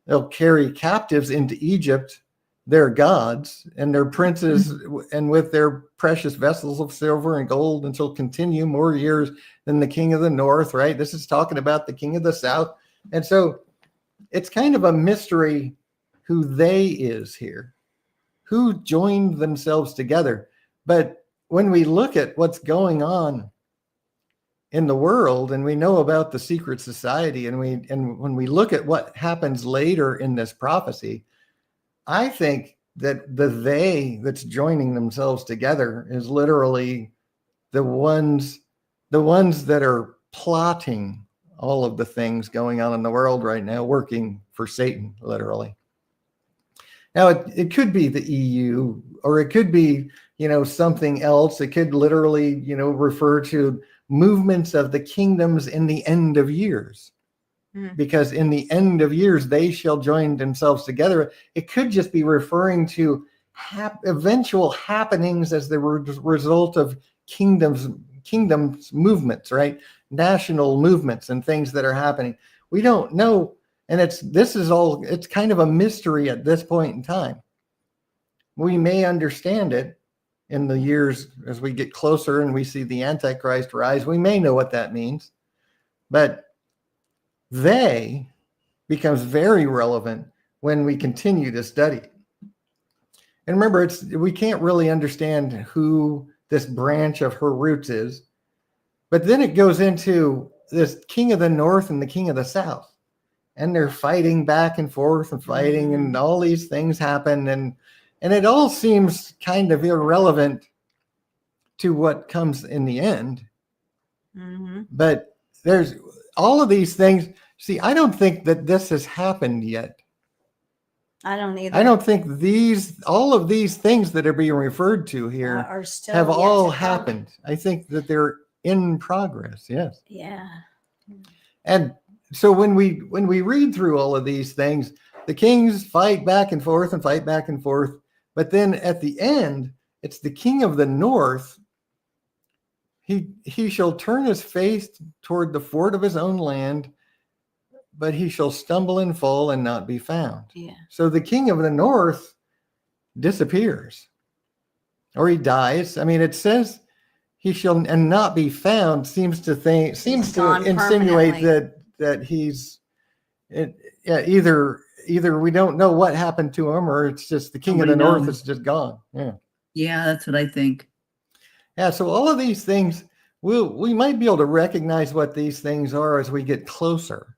they'll carry captives into Egypt, their gods and their princes, and with their precious vessels of silver and gold, and shall continue more years than the king of the north, right? This is talking about the king of the south. And so it's kind of a mystery who they is here, who joined themselves together. But when we look at what's going on in the world, and we know about the secret society, and when we look at what happens later in this prophecy, I think that the they that's joining themselves together is literally the ones that are plotting all of the things going on in the world right now, working for Satan, literally. Now, it could be the EU, or it could be, something else. It could literally, refer to movements of the kingdoms in the end of years. Because in the end of years, they shall join themselves together. It could just be referring to eventual happenings as the result of kingdoms movements, right? National movements and things that are happening. We don't know. And it's kind of a mystery at this point in time. We may understand it in the years as we get closer and we see the Antichrist rise. We may know what that means, but they becomes very relevant when we continue to study. And remember, we can't really understand who this branch of her roots is, but then it goes into this king of the north and the king of the south, and they're fighting back and forth and fighting, and all these things happen, and it all seems kind of irrelevant to what comes in the end. But there's all of these things. See, I don't think that this has happened yet. I don't either. I don't think all of these things that are being referred to here are still have all happened. I think that they're in progress. Yes. Yeah. And so when we read through all of these things, the kings fight back and forth and fight back and forth. But then at the end, it's the king of the north. He shall turn his face toward the fort of his own land, but he shall stumble and fall and not be found. Yeah. So the king of the north disappears, or he dies. I mean, it says he shall and not be found seems to insinuate that he's either we don't know what happened to him, or it's just the king of the north is just gone. Yeah. Yeah, that's what I think. Yeah, so all of these things we might be able to recognize what these things are as we get closer.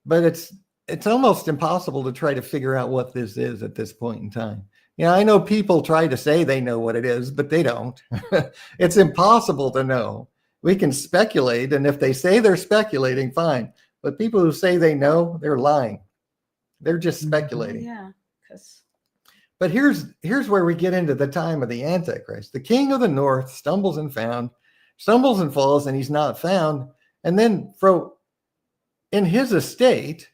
But it's almost impossible to try to figure out what this is at this point in time. I know people try to say they know what it is, but they don't. It's impossible to know. We can speculate, and if they say they're speculating, fine. But people who say they know, they're lying. They're just speculating. Yeah. But here's where we get into the time of the Antichrist. The king of the north stumbles and falls, and he's not found. And then in his estate,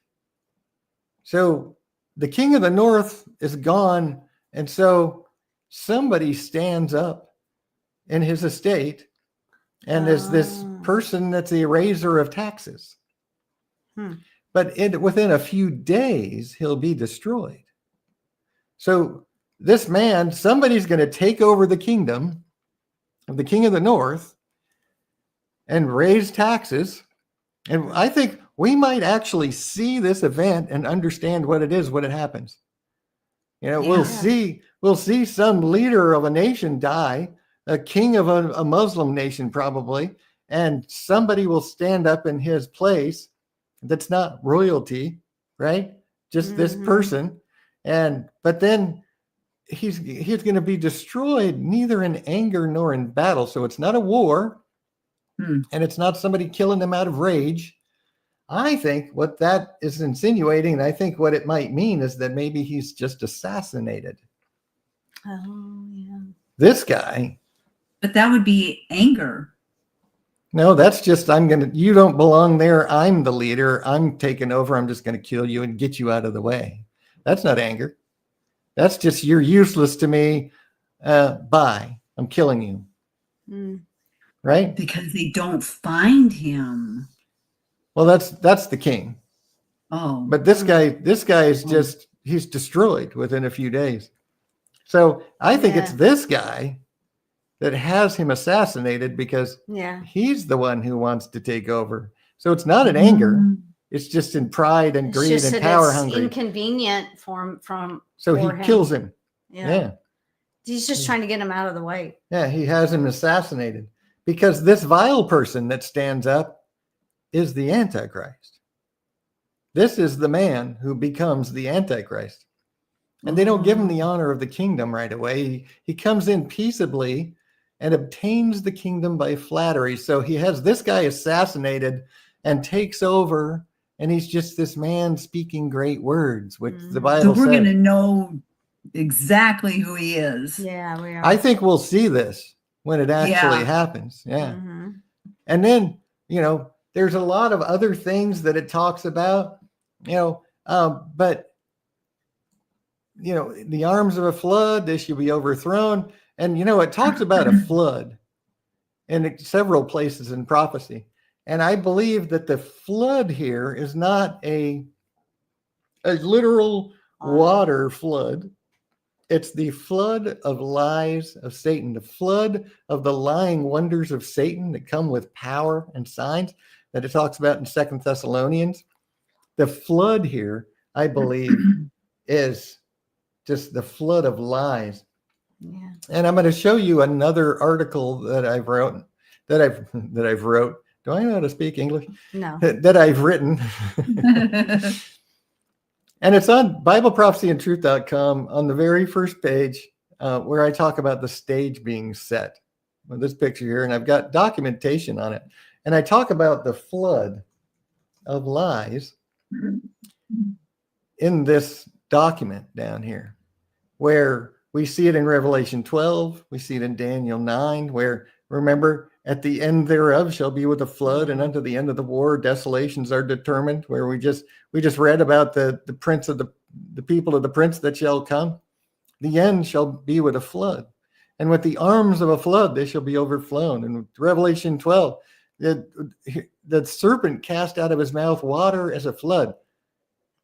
so the king of the north is gone, and so somebody stands up in his estate, and there's this person that's the eraser of taxes. But within a few days, he'll be destroyed. So this man, somebody's going to take over the kingdom of the king of the north and raise taxes. And I think we might actually see this event and understand what it is when it happens. We'll see some leader of a nation die, a king of a Muslim nation probably, and somebody will stand up in his place that's not royalty, right? Just this person. But then he's going to be destroyed neither in anger nor in battle. So it's not a war, and it's not somebody killing them out of rage. I think what that is insinuating, and I think what it might mean, is that maybe he's just assassinated. Oh, yeah. This guy. But that would be anger. No, that's just, you don't belong there. I'm the leader. I'm taking over. I'm just going to kill you and get you out of the way. That's not anger. That's just, you're useless to me. Bye. I'm killing you. Right? Because they don't find him. Well, that's the king. Oh. But this guy is just, he's destroyed within a few days. So I think it's this guy that has him assassinated because he's the one who wants to take over. So it's not in anger. It's just in pride and greed and power hungry. Inconvenient from. So he kills him. Yeah. He's just trying to get him out of the way. Yeah, he has him assassinated because this vile person that stands up is the Antichrist. This is the man who becomes the Antichrist. And they don't give him the honor of the kingdom right away. He comes in peaceably and obtains the kingdom by flattery. So he has this guy assassinated and takes over, and he's just this man speaking great words, which the Bible says. So we're going to know exactly who he is. Yeah, we are. I think we'll see this when it actually happens. Yeah. And then, there's a lot of other things that it talks about, but the arms of a flood, they should be overthrown. And, it talks about a flood in several places in prophecy. And I believe that the flood here is not a literal water flood. It's the flood of lies of Satan, the flood of the lying wonders of Satan that come with power and signs that it talks about in 2 Thessalonians. The flood here, I believe, is just the flood of lies. Yeah. And I'm going to show you another article that I've wrote. Do I know how to speak English? No. That I've written. And it's on BibleProphecyandTruth.com on the very first page where I talk about the stage being set with this picture here. And I've got documentation on it. And I talk about the flood of lies in this document down here, where we see it in Revelation 12. We see it in Daniel 9, where, remember, at the end thereof shall be with a flood, and unto the end of the war desolations are determined, where we just read about the prince of the people of the prince that shall come. The end shall be with a flood, and with the arms of a flood they shall be overflown. And Revelation 12, the serpent cast out of his mouth water as a flood.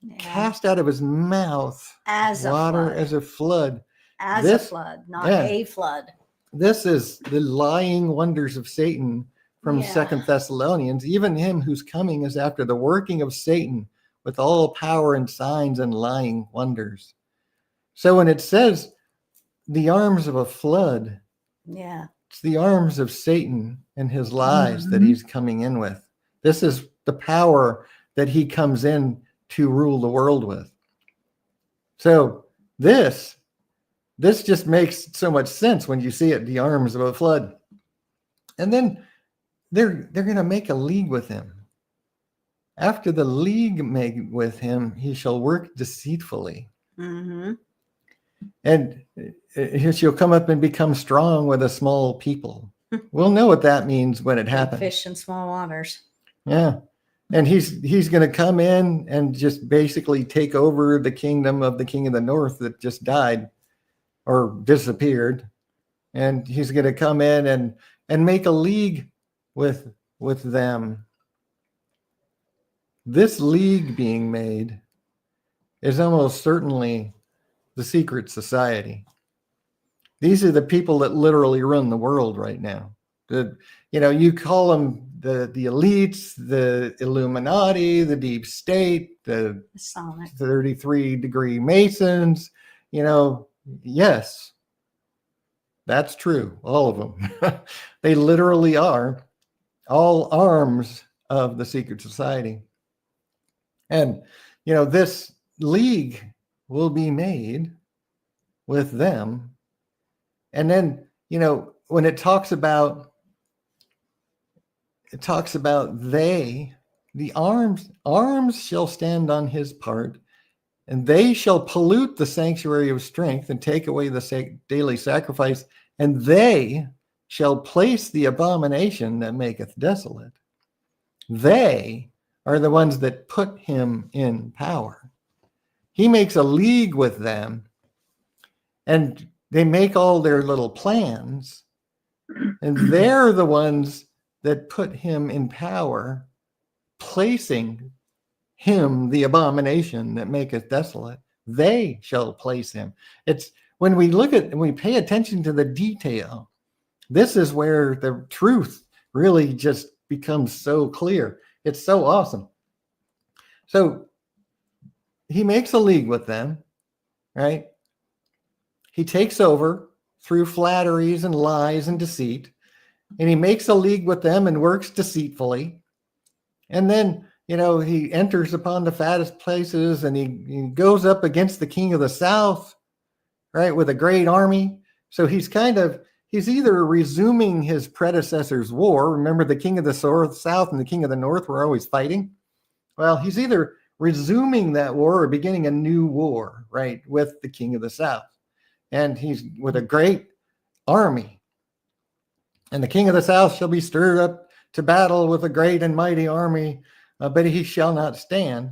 Yeah. Cast out of his mouth as water a flood. As a flood. As a flood, not a flood. This is the lying wonders of Satan from 2 Thessalonians. Even him whose coming is after the working of Satan with all power and signs and lying wonders. So when it says the arms of a flood, It's the arms of Satan and his lies that he's coming in with. This is the power that he comes in to rule the world with. So this just makes so much sense when you see it, the arms of a flood. And then they're going to make a league with him. After the league made with him, he shall work deceitfully. Mm-hmm. And she'll come up and become strong with a small people. We'll know what that means when it happens. Fish in small waters. Yeah. And he's going to come in and just basically take over the kingdom of the king of the north that just died or disappeared. And he's going to come in and make a league with them. This league being made is almost certainly the secret society. These are the people that literally run the world right now. You call them the elites, the Illuminati, the deep state, the 33-degree Masons. Yes, that's true. All of them. They literally are all arms of the secret society. And, this league will be made with them. And then, when it talks about the arms shall stand on his part, and they shall pollute the sanctuary of strength and take away the daily sacrifice, and they shall place the abomination that maketh desolate. They are the ones that put him in power. He makes a league with them, and they make all their little plans, and they're the ones that put him in power, placing him the abomination that maketh desolate. They shall place him. It's when we look at and we pay attention to the detail, this is where the truth really just becomes so clear. It's so awesome. So he makes a league with them, right? He takes over through flatteries and lies and deceit, and he makes a league with them and works deceitfully. And then, he enters upon the fattest places, and he goes up against the king of the south, right, with a great army. So he's either resuming his predecessor's war. Remember, the king of the south and the king of the north were always fighting. Well, he's either resuming that war or beginning a new war, right, with the king of the south. And he's with a great army. And the king of the south shall be stirred up to battle with a great and mighty army, but he shall not stand,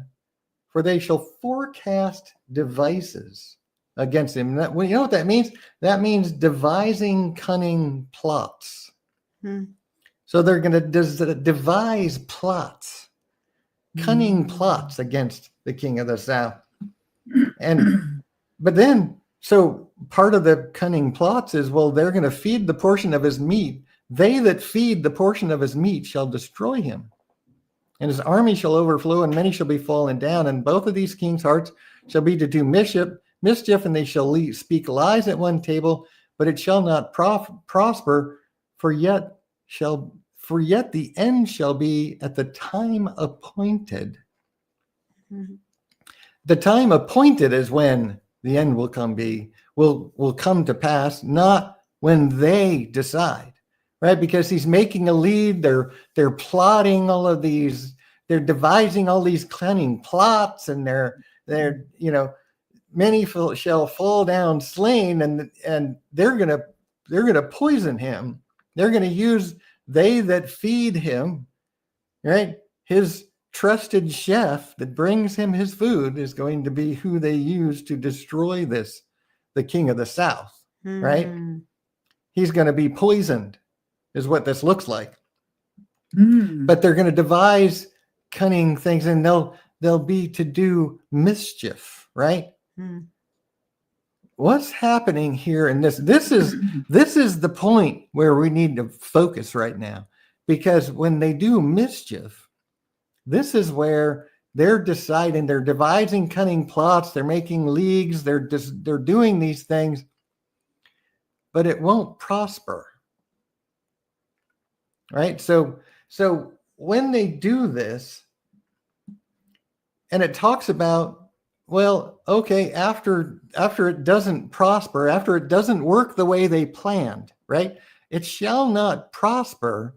for they shall forecast devices against him. Well, you know what that means? That means devising cunning plots. So they're going to devise plots, cunning plots against the king of the south. But then, so part of the cunning plots is, they're going to feed the portion of his meat. They that feed the portion of his meat shall destroy him. And his army shall overflow, and many shall be fallen down. And both of these kings' hearts shall be to do mischief, and they shall speak lies at one table, but it shall not prosper, for yet the end shall be at the time appointed. The time appointed is when the end will come to pass, not when they decide, right? Because he's making a lead. They're plotting all of these. They're devising all these cunning plots, and they're many shall fall down slain, and they're gonna poison him. They're gonna use they that feed him, right? His trusted chef that brings him his food is going to be who they use to destroy the king of the south, right? He's going to be poisoned, is what this looks like. But they're going to devise cunning things, and they'll be to do mischief, right? What's happening here in this is the point where we need to focus right now, because when they do mischief, this is where they're deciding, they're devising cunning plots, they're making leagues, they're doing these things, but it won't prosper. right? So when they do this, and it talks about, well, okay, after it doesn't prosper, after it doesn't work the way they planned, right? It shall not prosper,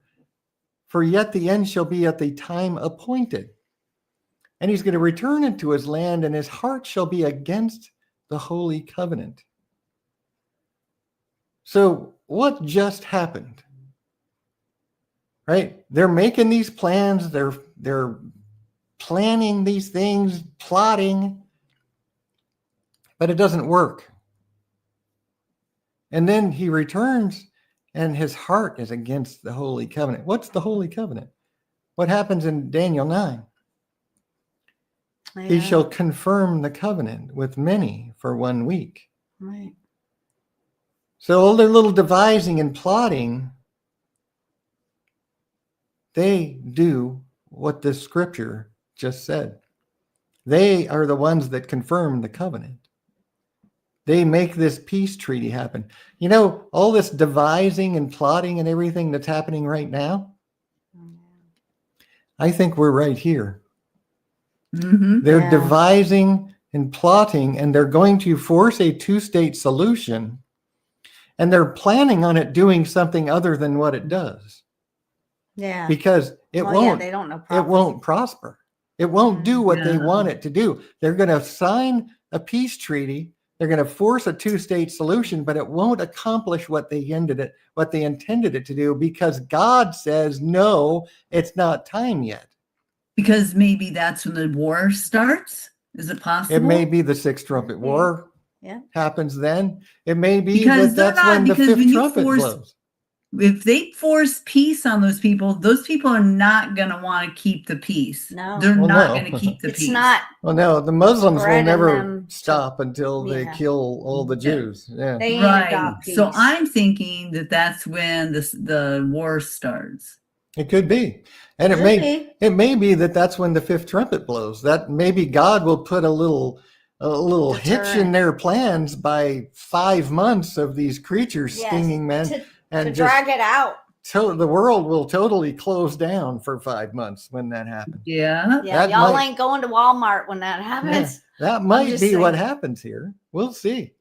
for yet the end shall be at the time appointed. And he's going to return into his land, and his heart shall be against the holy covenant. So what just happened? Right? They're making these plans, they're planning these things, plotting, but it doesn't work. And then he returns, and his heart is against the holy covenant. What's the holy covenant? What happens in Daniel 9? Yeah. He shall confirm the covenant with many for 1 week. Right. So all their little devising and plotting, they do what the scripture just said. They are the ones that confirm the covenant. They make this peace treaty happen. You know, all this devising and plotting and everything that's happening right now, I think we're right here. Mm-hmm. They're devising and plotting, and they're going to force a two-state solution, and they're planning on it doing something other than what it does. Yeah. Because it won't. They don't know it won't prosper. It won't do what they want it to do. They're going to sign a peace treaty. They're going to force a two-state solution, but it won't accomplish what they intended it to do, because God says, no, it's not time yet. Because maybe that's when the war starts? Is it possible? It may be the Sixth Trumpet War happens then. It may be because that's when the fifth trumpet blows. If they force peace on those people are not going to want to keep the peace. No. They're not going to keep the it's peace. It's not. Well, no, the Muslims will never stop until they kill all the Jews. Yeah. They right. So I'm thinking that that's when the war starts. It could be. And it may be that that's when the fifth trumpet blows. That maybe God will put a little hitch in their plans by 5 months of these creatures stinging men. To drag it out. So the world will totally close down for 5 months when that happens. Yeah. Yeah. Y'all ain't going to Walmart when that happens. Yeah, that might be what happens here. We'll see.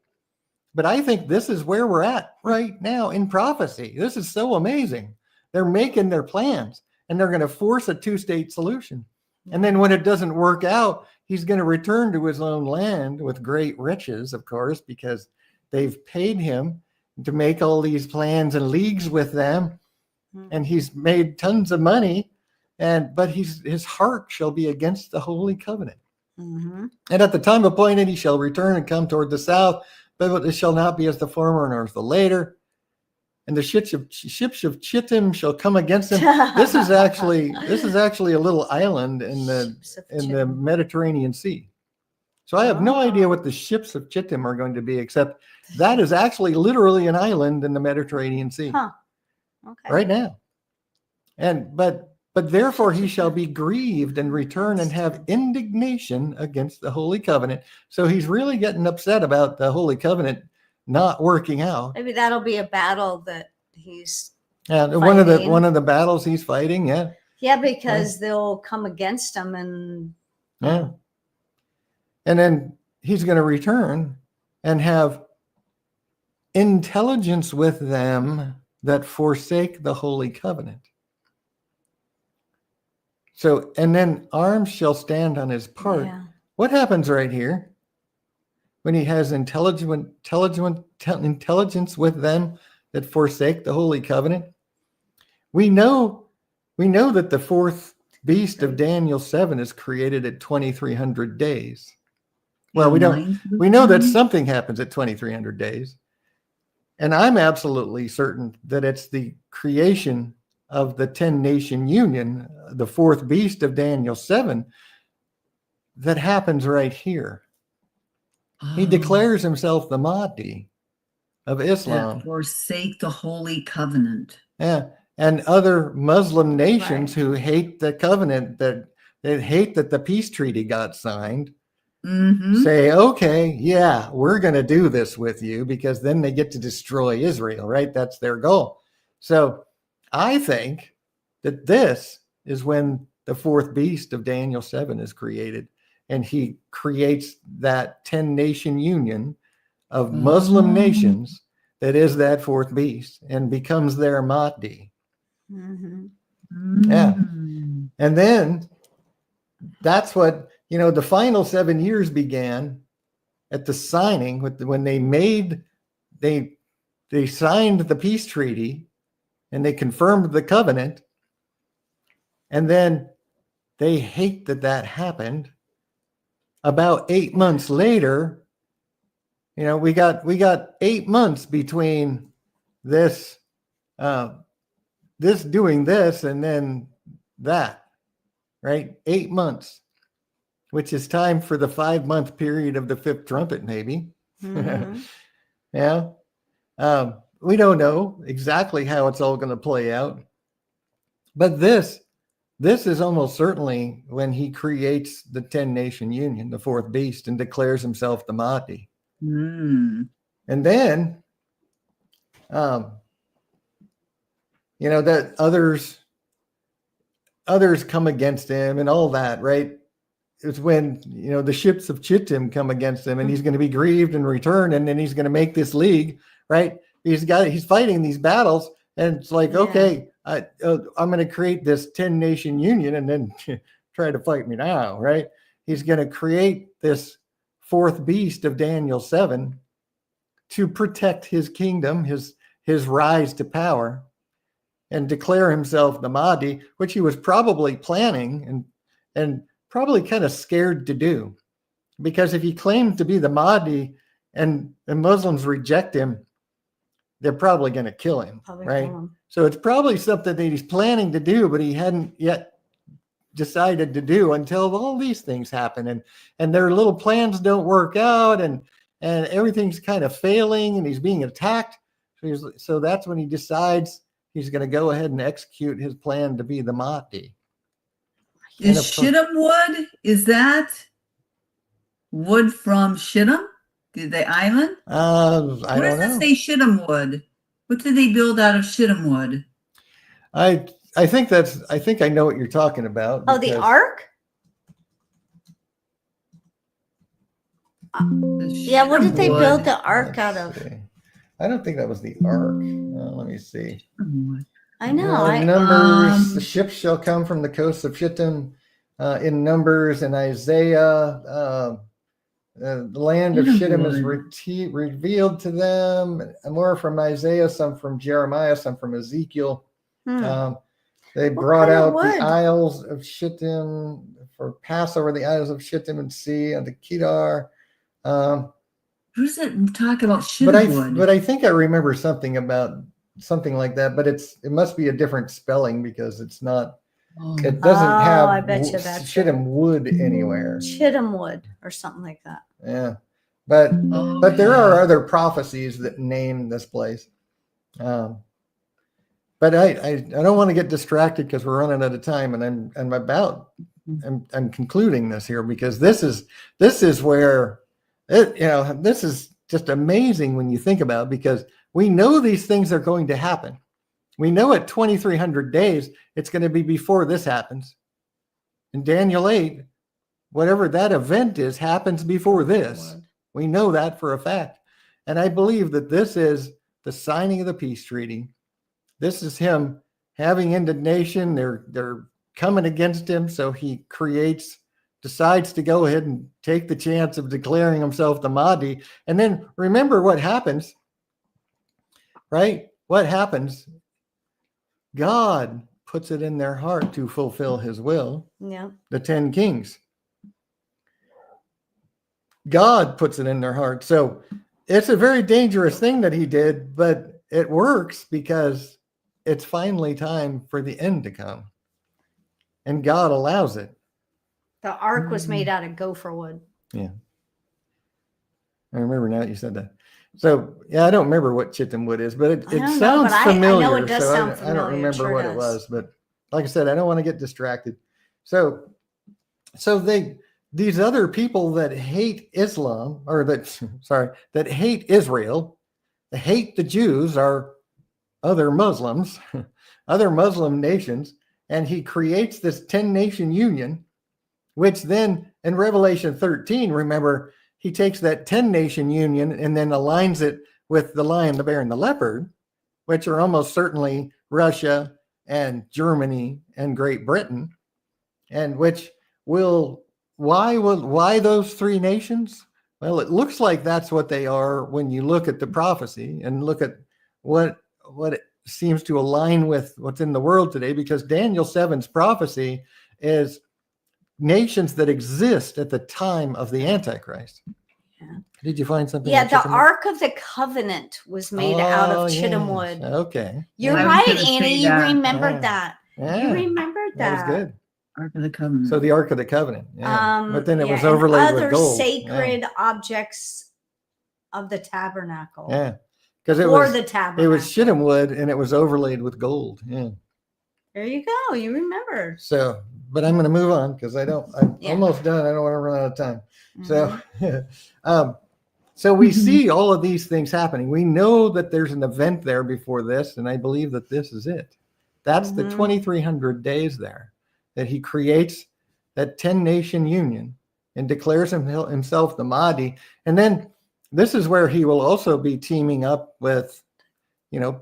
But I think this is where we're at right now in prophecy. This is so amazing. They're making their plans, and they're going to force a two-state solution. And then when it doesn't work out, he's going to return to his own land with great riches, of course, because they've paid him to make all these plans and leagues with them, and he's made tons of money, but his heart shall be against the holy covenant. Mm-hmm. And at the time appointed he shall return and come toward the south, but it shall not be as the former nor as the later. And the ships of Chittim shall come against him. This is actually a little island in the Mediterranean Sea. So I have no idea what the ships of Chittim are going to be, except that is actually literally an island in the Mediterranean Sea right now. But therefore he shall be grieved and return and have indignation against the holy covenant. So he's really getting upset about the holy covenant not working out. Maybe that'll be a battle that he's one of the battles he's fighting. Because they'll come against him and then he's going to return and have intelligence with them that forsake the holy covenant. So, and then arms shall stand on his part. What happens right here when he has intelligence with them that forsake the holy covenant? We know that the fourth beast of Daniel 7 is created at 2300 days. Well, we know that something happens at 2300 days. And I'm absolutely certain that it's the creation of the 10-nation union, the fourth beast of Daniel 7, that happens right here. He declares himself the Mahdi of Islam. That forsake the holy covenant. Yeah. And other Muslim nations who hate the covenant, that they hate that the peace treaty got signed, say, okay, we're going to do this with you, because then they get to destroy Israel, right? That's their goal. So I think that this is when the fourth beast of Daniel 7 is created. And he creates that 10-nation union of Muslim nations that is that fourth beast and becomes their Mahdi. Yeah. And then that's what, the final 7 years began at the signing when they signed the peace treaty and they confirmed the covenant. And then they hate that happened. About 8 months later, we got 8 months between this doing this and then that, right? 8 months, which is time for the 5-month period of the fifth trumpet, maybe. Yeah. We don't know exactly how it's all going to play out, but this is almost certainly when he creates the 10-nation union, the fourth beast, and declares himself the Mahdi. And then, that others come against him and all that, right? It's when, the ships of Chittim come against him, and he's going to be grieved and return, and then he's going to make this league, right? He's fighting these battles, and it's like, okay, I'm going to create this 10-nation union and then try to fight me now, right? He's going to create this fourth beast of Daniel 7 to protect his kingdom, his rise to power, and declare himself the Mahdi, which he was probably planning and probably kind of scared to do. Because if he claimed to be the Mahdi and the Muslims reject him, they're probably going to kill him, right? So it's probably something that he's planning to do, but he hadn't yet decided to do until all these things happen. And their little plans don't work out, and everything's kind of failing, and he's being attacked. So that's when he decides he's going to go ahead and execute his plan to be the Mahdi. Is Shittim wood? Is that wood from Shittim? The island? I don't know. Where does it say Shittim wood? What did they build out of Shittim wood? I think I know what you're talking about. Oh, the ark? Yeah, what did they build the ark out of? I don't think that was the ark. Let me see. I know. Numbers, the ships shall come from the coast of Shittim. In Numbers and Isaiah, the land of Shittim is revealed to them. More from Isaiah, some from Jeremiah, some from Ezekiel. They brought out the Isles of Shittim for Passover, the Isles of Shittim and sea and the Kedar. Who does it talk about Shittim wood? But I think I remember something about something like that, but it must be a different spelling because it's not. It doesn't have I bet you that's Shittim wood anywhere. Shittim wood or something like that. Yeah, but there are other prophecies that name this place. But I don't want to get distracted because we're running out of time, and I'm concluding this here because this is where this is just amazing when you think about it, because we know these things are going to happen. We know at 2300 days, it's going to be before this happens. In Daniel 8, whatever that event is, happens before this. We know that for a fact. And I believe that this is the signing of the peace treaty. This is him having indignation. They're coming against him. So he decides to go ahead and take the chance of declaring himself the Mahdi. And then remember what happens, right? What happens? God puts it in their heart to fulfill his will. Yeah. The 10 kings. God puts it in their heart. So it's a very dangerous thing that he did, but it works because it's finally time for the end to come. And God allows it. The ark was made out of gopher wood. Yeah. I remember now that you said that. So, yeah, I don't remember what Chittim wood is, but it sounds familiar. I know it does sound familiar. I don't remember what it was, but like I said, I don't want to get distracted. So these other people that hate Islam, or that hate Israel, that hate the Jews, are other Muslims, other Muslim nations, and he creates this 10-nation union, which then in Revelation 13, remember, he takes that 10-nation union and then aligns it with the lion, the bear, and the leopard, which are almost certainly Russia and Germany and Great Britain, and which why those three nations? Well, it looks like that's what they are when you look at the prophecy and look at what it seems to align with what's in the world today, because Daniel 7's prophecy is nations that exist at the time of the Antichrist. Yeah. Did you find something? Yeah, the Ark of the Covenant was made out of Chittim wood. Okay. You're right, Annie. You remembered that. Yeah. You remembered that. That was good. Ark of the Covenant. So the Ark of the Covenant. Yeah. But then it was overlaid with gold. Other sacred objects of the tabernacle. Yeah. Because it was shittim wood and it was overlaid with gold. Yeah. There you go. You remember. So, but I'm going to move on because I'm almost done. I don't want to run out of time. So, so we see all of these things happening. We know that there's an event there before this, and I believe that this is it. That's the 2,300 days there that he creates that 10-nation union and declares himself the Mahdi. And then this is where he will also be teaming up with,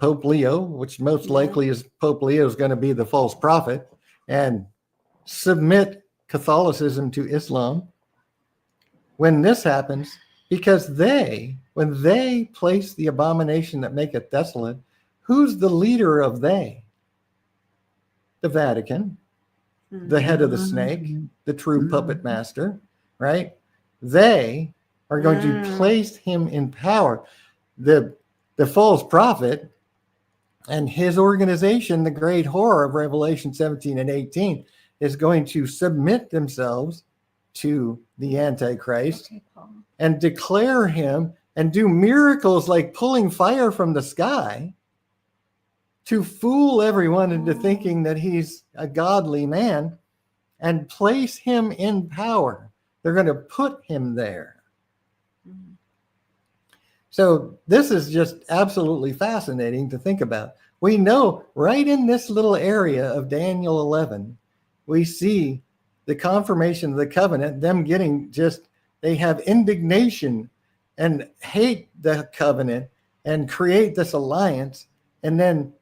Pope Leo, which most likely is Pope Leo is going to be the false prophet, and submit Catholicism to Islam. When this happens, because when they place the abomination that maketh desolate, who's the leader of they? The Vatican, the head of the snake, the true puppet master, right? They are going to place him in power. The false prophet and his organization, the great horror of Revelation 17 and 18, is going to submit themselves to the Antichrist and declare him and do miracles like pulling fire from the sky to fool everyone into thinking that he's a godly man and place him in power. They're going to put him there. So this is just absolutely fascinating to think about. We know right in this little area of Daniel 11, we see the confirmation of the covenant, them getting they have indignation and hate the covenant and create this alliance and then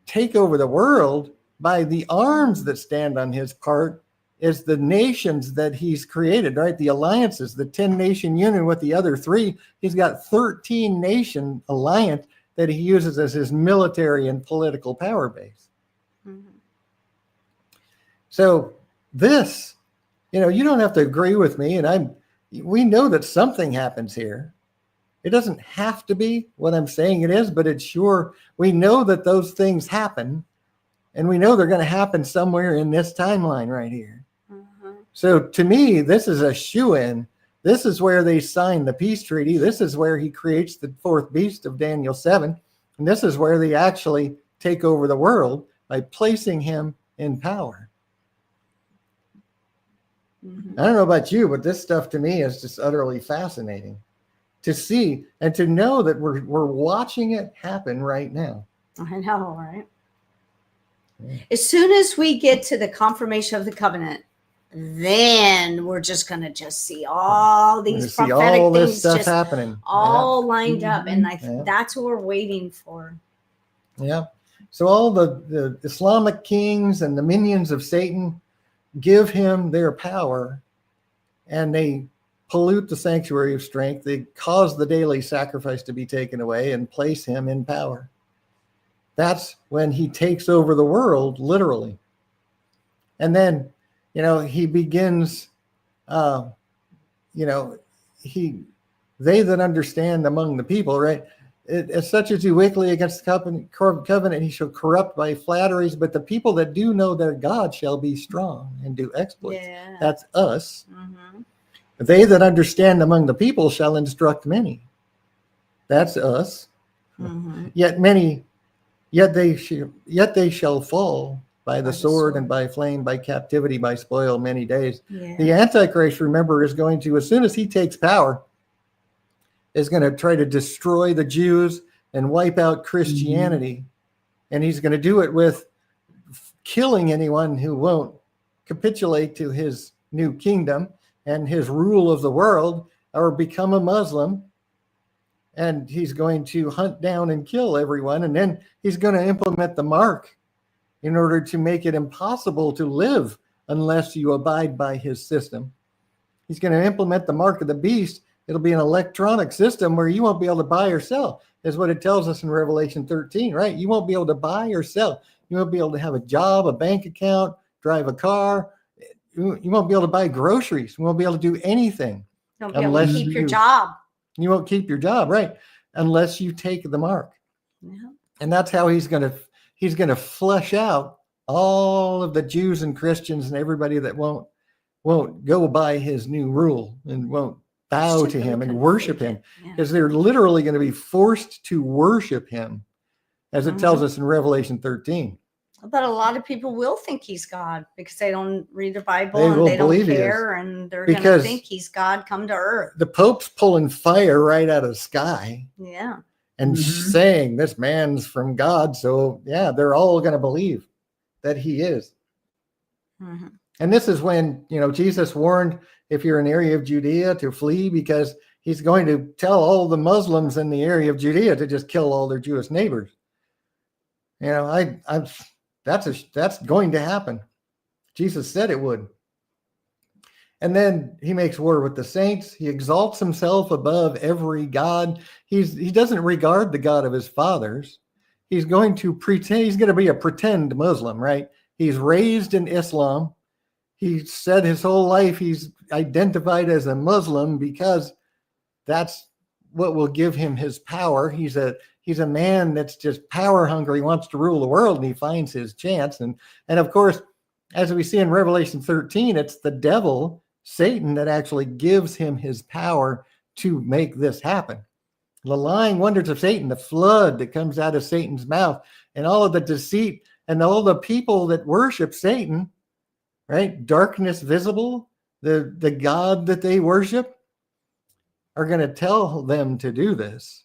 take over the world by the arms that stand on his part is the nations that he's created, right? The alliances, the 10-nation union with the other three. He's got 13-nation alliance that he uses as his military and political power base. So this, you don't have to agree with me, and we know that something happens here. It doesn't have to be what I'm saying it is, but it's sure, we know that those things happen, and we know they're going to happen somewhere in this timeline right here. So to me, this is a shoo-in. This is where they sign the peace treaty. This is where he creates the fourth beast of Daniel 7. And this is where they actually take over the world by placing him in power. I don't know about you, but this stuff to me is just utterly fascinating to see and to know that we're watching it happen right now. I know, right? Yeah. As soon as we get to the confirmation of the covenant, then we're just going to see all these prophetic all this things stuff happening, all lined up. And that's what we're waiting for. Yeah. So all the Islamic kings and the minions of Satan give him their power, and they pollute the sanctuary of strength. They cause the daily sacrifice to be taken away and place him in power. That's when he takes over the world, literally. And then, he begins, they that understand among the people, right? As such as you wickedly against the covenant, he shall corrupt by flatteries, but the people that do know their God shall be strong and do exploits. Yeah. That's us. They that understand among the people shall instruct many. That's us. Yet they shall fall by the sword and by flame, by captivity, by spoil many days. Yeah. The Antichrist, remember, is going to, as soon as he takes power, is going to try to destroy the Jews and wipe out Christianity. And he's going to do it with killing anyone who won't capitulate to his new kingdom and his rule of the world or become a Muslim. And he's going to hunt down and kill everyone. And then he's going to implement the mark in order to make it impossible to live unless you abide by his system. He's going to implement the mark of the beast. It'll be an electronic system where you won't be able to buy or sell, is what it tells us in Revelation 13, right? You won't be able to buy or sell. You won't be able to have a job, a bank account, drive a car. You won't be able to buy groceries. You won't be able to do anything. You won't be able to keep your job. You won't keep your job, right? Unless you take the mark. Yeah. And that's how he's going to flesh out all of the Jews and Christians and everybody that won't go by his new rule and won't bow to him and worship him, because they're literally going to be forced to worship him, as it tells us in Revelation 13. But a lot of people will think he's God because they don't read the Bible They and will they don't believe he care, and they're going to think he's God come to earth. The Pope's pulling fire right out of the sky. Yeah. And saying this man's from God. So yeah, they're all going to believe that he is. Mm-hmm. And this is when, Jesus warned, if you're in the area of Judea, to flee, because he's going to tell all the Muslims in the area of Judea to just kill all their Jewish neighbors. That's going to happen. Jesus said it would. And then he makes war with the saints. He exalts himself above every god. He doesn't regard the God of his fathers. He's going to pretend, he's going to be a pretend Muslim, right? He's raised in Islam. He said his whole life he's identified as a Muslim because that's what will give him his power. He's a man that's just power hungry, wants to rule the world, and he finds his chance. And of course, as we see in Revelation 13, it's the devil, Satan, that actually gives him his power to make this happen. The lying wonders of Satan, the flood that comes out of Satan's mouth, and all of the deceit and all the people that worship Satan, right? Darkness visible, the God that they worship, are going to tell them to do this.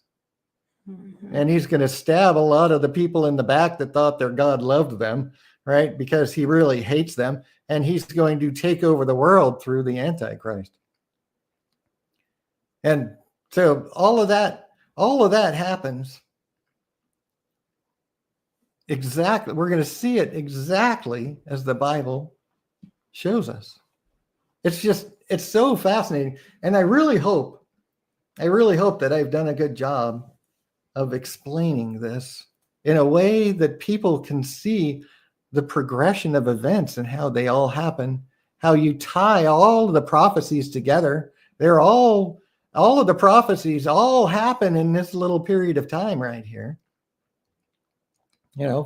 Mm-hmm. And he's going to stab a lot of the people in the back that thought their God loved them, right? Because he really hates them. And he's going to take over the world through the Antichrist. And so all of that happens exactly. We're going to see it exactly as the Bible shows us. It's so fascinating. And I really hope that I've done a good job of explaining this in a way that people can see the progression of events and how they all happen, how you tie all of the prophecies together. They're all of the prophecies all happen in this little period of time right here.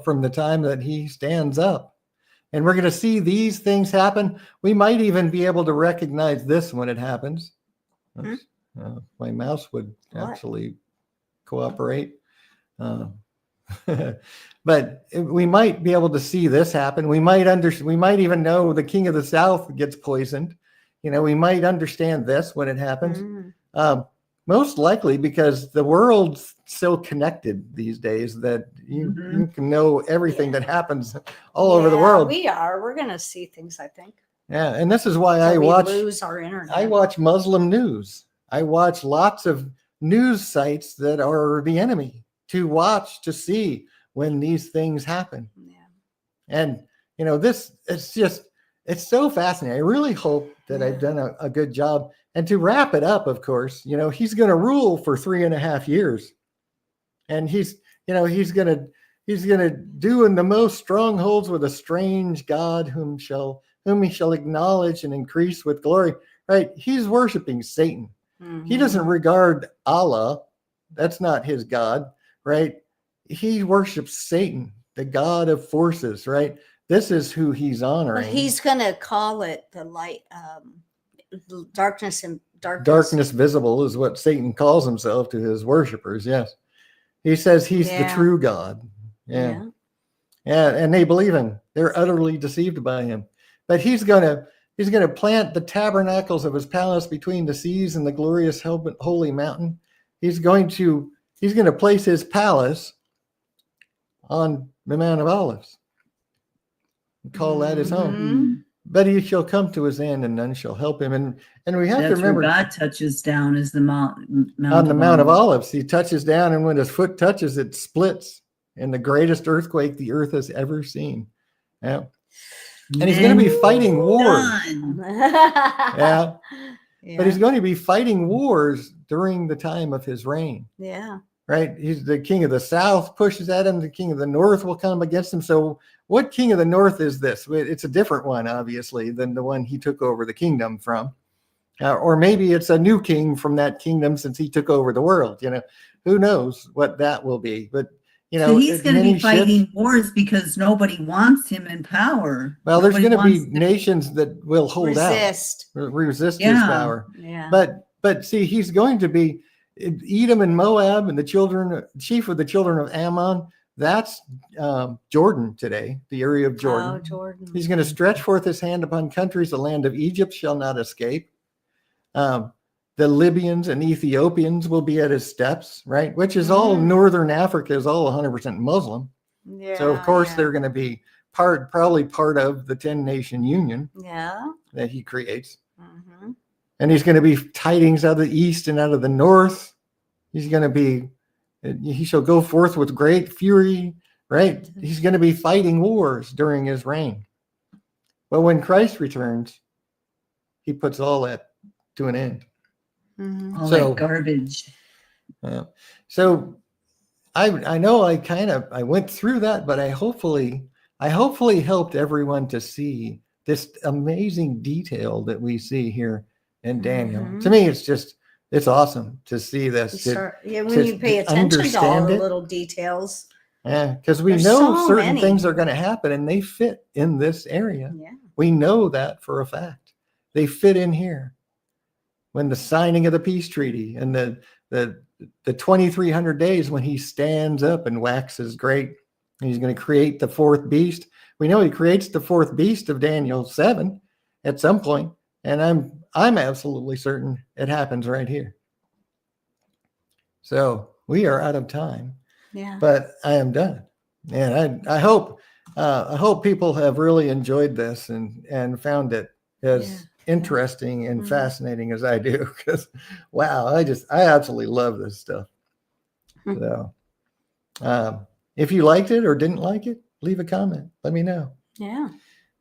From the time that he stands up. And we're going to see these things happen. We might even be able to recognize this when it happens. My mouse would actually cooperate. But we might be able to see this happen. We might even know the king of the south gets poisoned. We might understand this when it happens. Most likely because the world's so connected these days that you can know everything that happens all over the world. We're going to see things, I think. Yeah, and this is why lose our internet. I watch Muslim news. I watch lots of news sites that are the enemy to see when these things happen. Yeah. And it's so fascinating. I really hope that I've done a good job. And to wrap it up, of course, he's going to rule for 3.5 years. And he's going to do in the most strongholds with a strange God whom he shall acknowledge and increase with glory. Right? He's worshiping Satan. Mm-hmm. He doesn't regard Allah. That's not his God, right? He worships Satan, the God of forces, right? This is who he's honoring. But he's going to call it the light, darkness visible is what Satan calls himself to his worshipers. Yes. He says he's the true God. Yeah. And they believe him. They're utterly deceived by him. But he's going to plant the tabernacles of his palace between the seas and the glorious holy mountain. He's going to place his palace on the Mount of Olives. and call that his home. Mm-hmm. But he shall come to his end, and none shall help him. And we have That's to remember, where God touches down is the Mount on the Mount of Olives, he touches down, and when his foot touches, it splits in the greatest earthquake the earth has ever seen. Yeah. And he's going to be fighting wars. Yeah. But he's going to be fighting wars during the time of his reign. Yeah. Right? He's the king of the south pushes at him. The king of the north will come against him. So what king of the north is this? It's a different one, obviously, than the one he took over the kingdom from. Or maybe it's a new king from that kingdom since he took over the world. Who knows what that will be. But, so he's going to be fighting wars because nobody wants him in power. Well, there's going to be nations that will hold out. Resist his power. Yeah. But see, he's going to be Edom and Moab and chief of the children of Ammon. That's Jordan today, the area of Jordan. Oh, Jordan. He's going to stretch forth his hand upon countries. The land of Egypt shall not escape. The Libyans and Ethiopians will be at his steps, right? Which is all northern Africa is all 100% Muslim. Yeah. So of course they're going to be probably part of the 10-nation union. Yeah. That he creates. Mm-hmm. And he's going to be tidings out of the east and out of the north. He's going to be, he shall go forth with great fury, right? He's going to be fighting wars during his reign. But when Christ returns, he puts all that to an end. Mm-hmm. All that garbage. So I know I went through that, but I hopefully helped everyone to see this amazing detail that we see here in Daniel. To me, it's awesome to see this. When you pay attention to all the little details. Yeah, because we know certain things are going to happen and they fit in this area. Yeah. We know that for a fact. They fit in here. When the signing of the peace treaty and the 2,300 days when he stands up and waxes great, and he's going to create the fourth beast. We know he creates the fourth beast of Daniel 7 at some point, and I'm absolutely certain it happens right here. So we are out of time. Yeah. But I am done, and I hope people have really enjoyed this and found it as interesting and fascinating as I do, because wow, I absolutely love this stuff. So if you liked it or didn't like it, leave a comment, let me know. Yeah.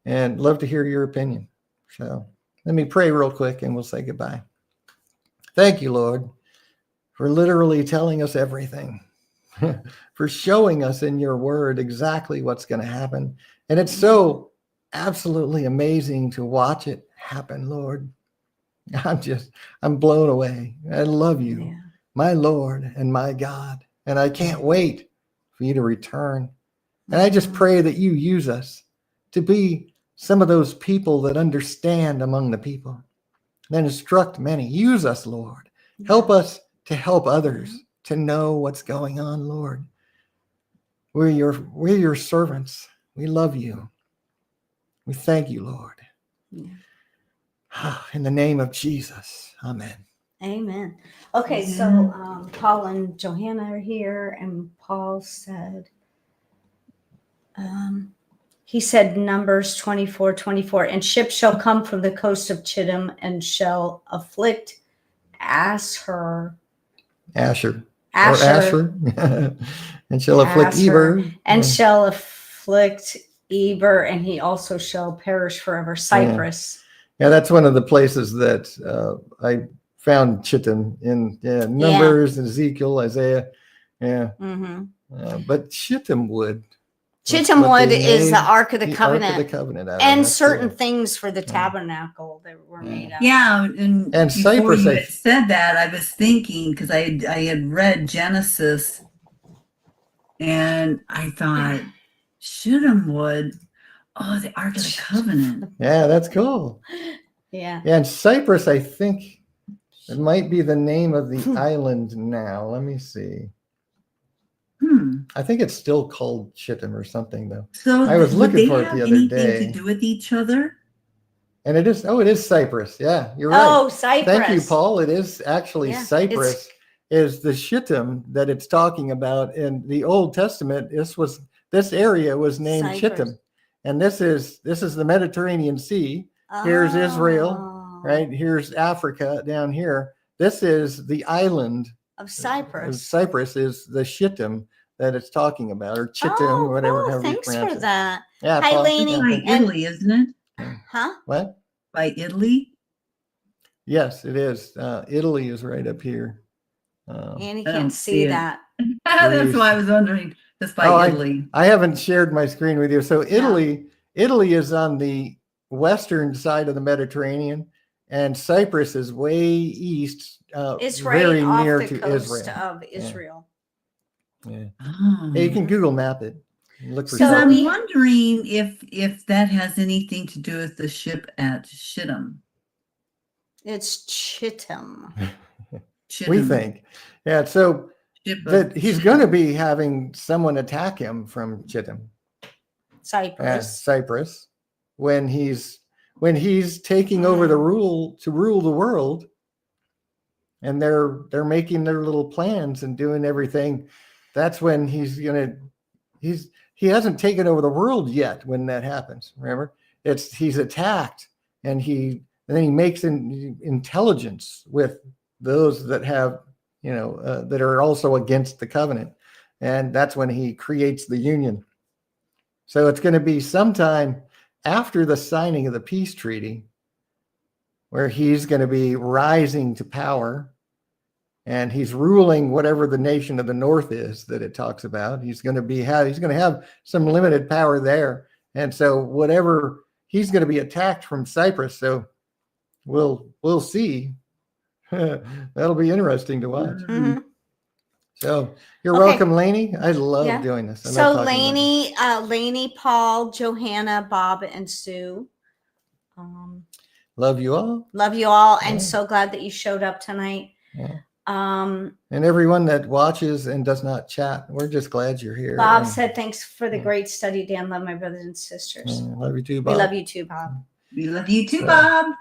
And love to hear your opinion. So let me pray real quick and we'll say goodbye. Thank you, Lord, for literally telling us everything, for showing us in your word exactly what's going to happen. And it's so absolutely amazing to watch it happen, Lord. I'm blown away. I love you, my Lord and my God. And I can't wait for you to return. And I just pray that you use us to be some of those people that understand among the people, that instruct many. Use us, Lord. Help us to help others to know what's going on, Lord. We're your servants. We love you. We thank you, Lord. In the name of Jesus. Amen. Amen. Okay, so Paul and Johanna are here, and Paul said, he said Numbers 24:24, and ships shall come from the coast of Chittim and shall afflict Asher. And shall afflict Eber. And shall afflict Eber, and he also shall perish forever. Cyprus. Yeah, that's one of the places that I found Chittim in Numbers, Ezekiel, Isaiah. Yeah. But Chittim wood. Chittim wood is the Ark of the Covenant. Ark of the Covenant. And certain things for the tabernacle that were made of. Yeah, and Cyprus. You said that, I was thinking, because I had read Genesis, and I thought, Chittim wood. Oh, the Ark of the Covenant. Yeah, that's cool. Yeah. And Cyprus, I think it might be the name of the island now. Let me see. I think it's still called Chittim or something, though. So I was looking for it the other day. Anything to do with each other? And it is. Oh, it is Cyprus. Yeah, you're right. Oh, Cyprus. Thank you, Paul. It is actually Cyprus. Is the Chittim that it's talking about in the Old Testament? This area was named Cyprus. Chittim. And this is the Mediterranean Sea. Here's Israel, right? Here's Africa down here. This is the island of Cyprus. Cyprus is the Shittim that it's talking about, or Chittim, whatever. Cool. Thanks for that. Yeah, hi, Lainey. By Italy, isn't it? Huh? What? By Italy? Yes, it is. Italy is right up here. Annie can't see that. That's why I was wondering. That's by Italy. I haven't shared my screen with you. So Italy is on the western side of the Mediterranean, and Cyprus is way east, it's right very off near the to coast Israel. of Israel. Yeah. Oh. Hey, you can Google map it. Look for Because something. I'm wondering if that has anything to do with the ship at Shittim. It's Chittim. We think. Yeah, so that he's going to be having someone attack him from Chittim. Cyprus. When he's taking over the rule to rule the world, and they're making their little plans and doing everything. That's when he hasn't taken over the world yet when that happens. Remember, he's attacked, and then he makes intelligence with those that have that are also against the covenant, and that's when he creates the union. So it's going to be sometime after the signing of the peace treaty where he's going to be rising to power, and he's ruling whatever the nation of the north is that it talks about. He's going to have some limited power there, and so whatever he's going to be attacked from Cyprus. So we'll see. That'll be interesting to watch. Mm-hmm. So you're welcome, Lainey. I love doing this. So Lainey, Paul, Johanna, Bob, and Sue. Love you all. Love you all, and so glad that you showed up tonight. Yeah. And everyone that watches and does not chat, we're just glad you're here. Bob said, "Thanks for the great study, Dan. Love my brothers and sisters." Love you too, Bob. We love you too, Bob. We love you too, Bob.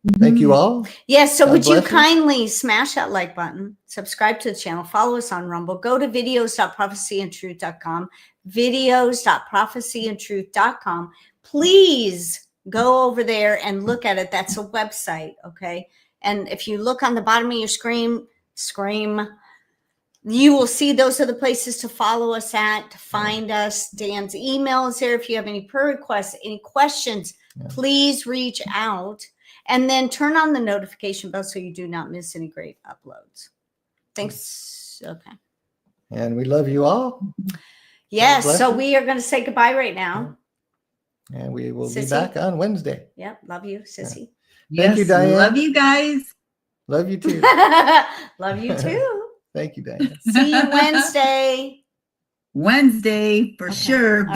And, thank you all. Yes. So would you kindly smash that like button, subscribe to the channel, follow us on Rumble, go to videos.prophecyandtruth.com, videos.prophecyandtruth.com. Please go over there and look at it. That's a website. Okay. And if you look on the bottom of your screen, you will see those are the places to follow us at, to find us. Dan's email is there. If you have any prayer requests, any questions, please reach out. And then turn on the notification bell so you do not miss any great uploads. Thanks. Okay. And we love you all. Yes. So we are going to say goodbye right now. And we will be back on Wednesday. Yep. Love you, Sissy. Thank you, Diane. Love you guys. Love you too. Love you too. Thank you, Diane. See you Wednesday. Wednesday for sure.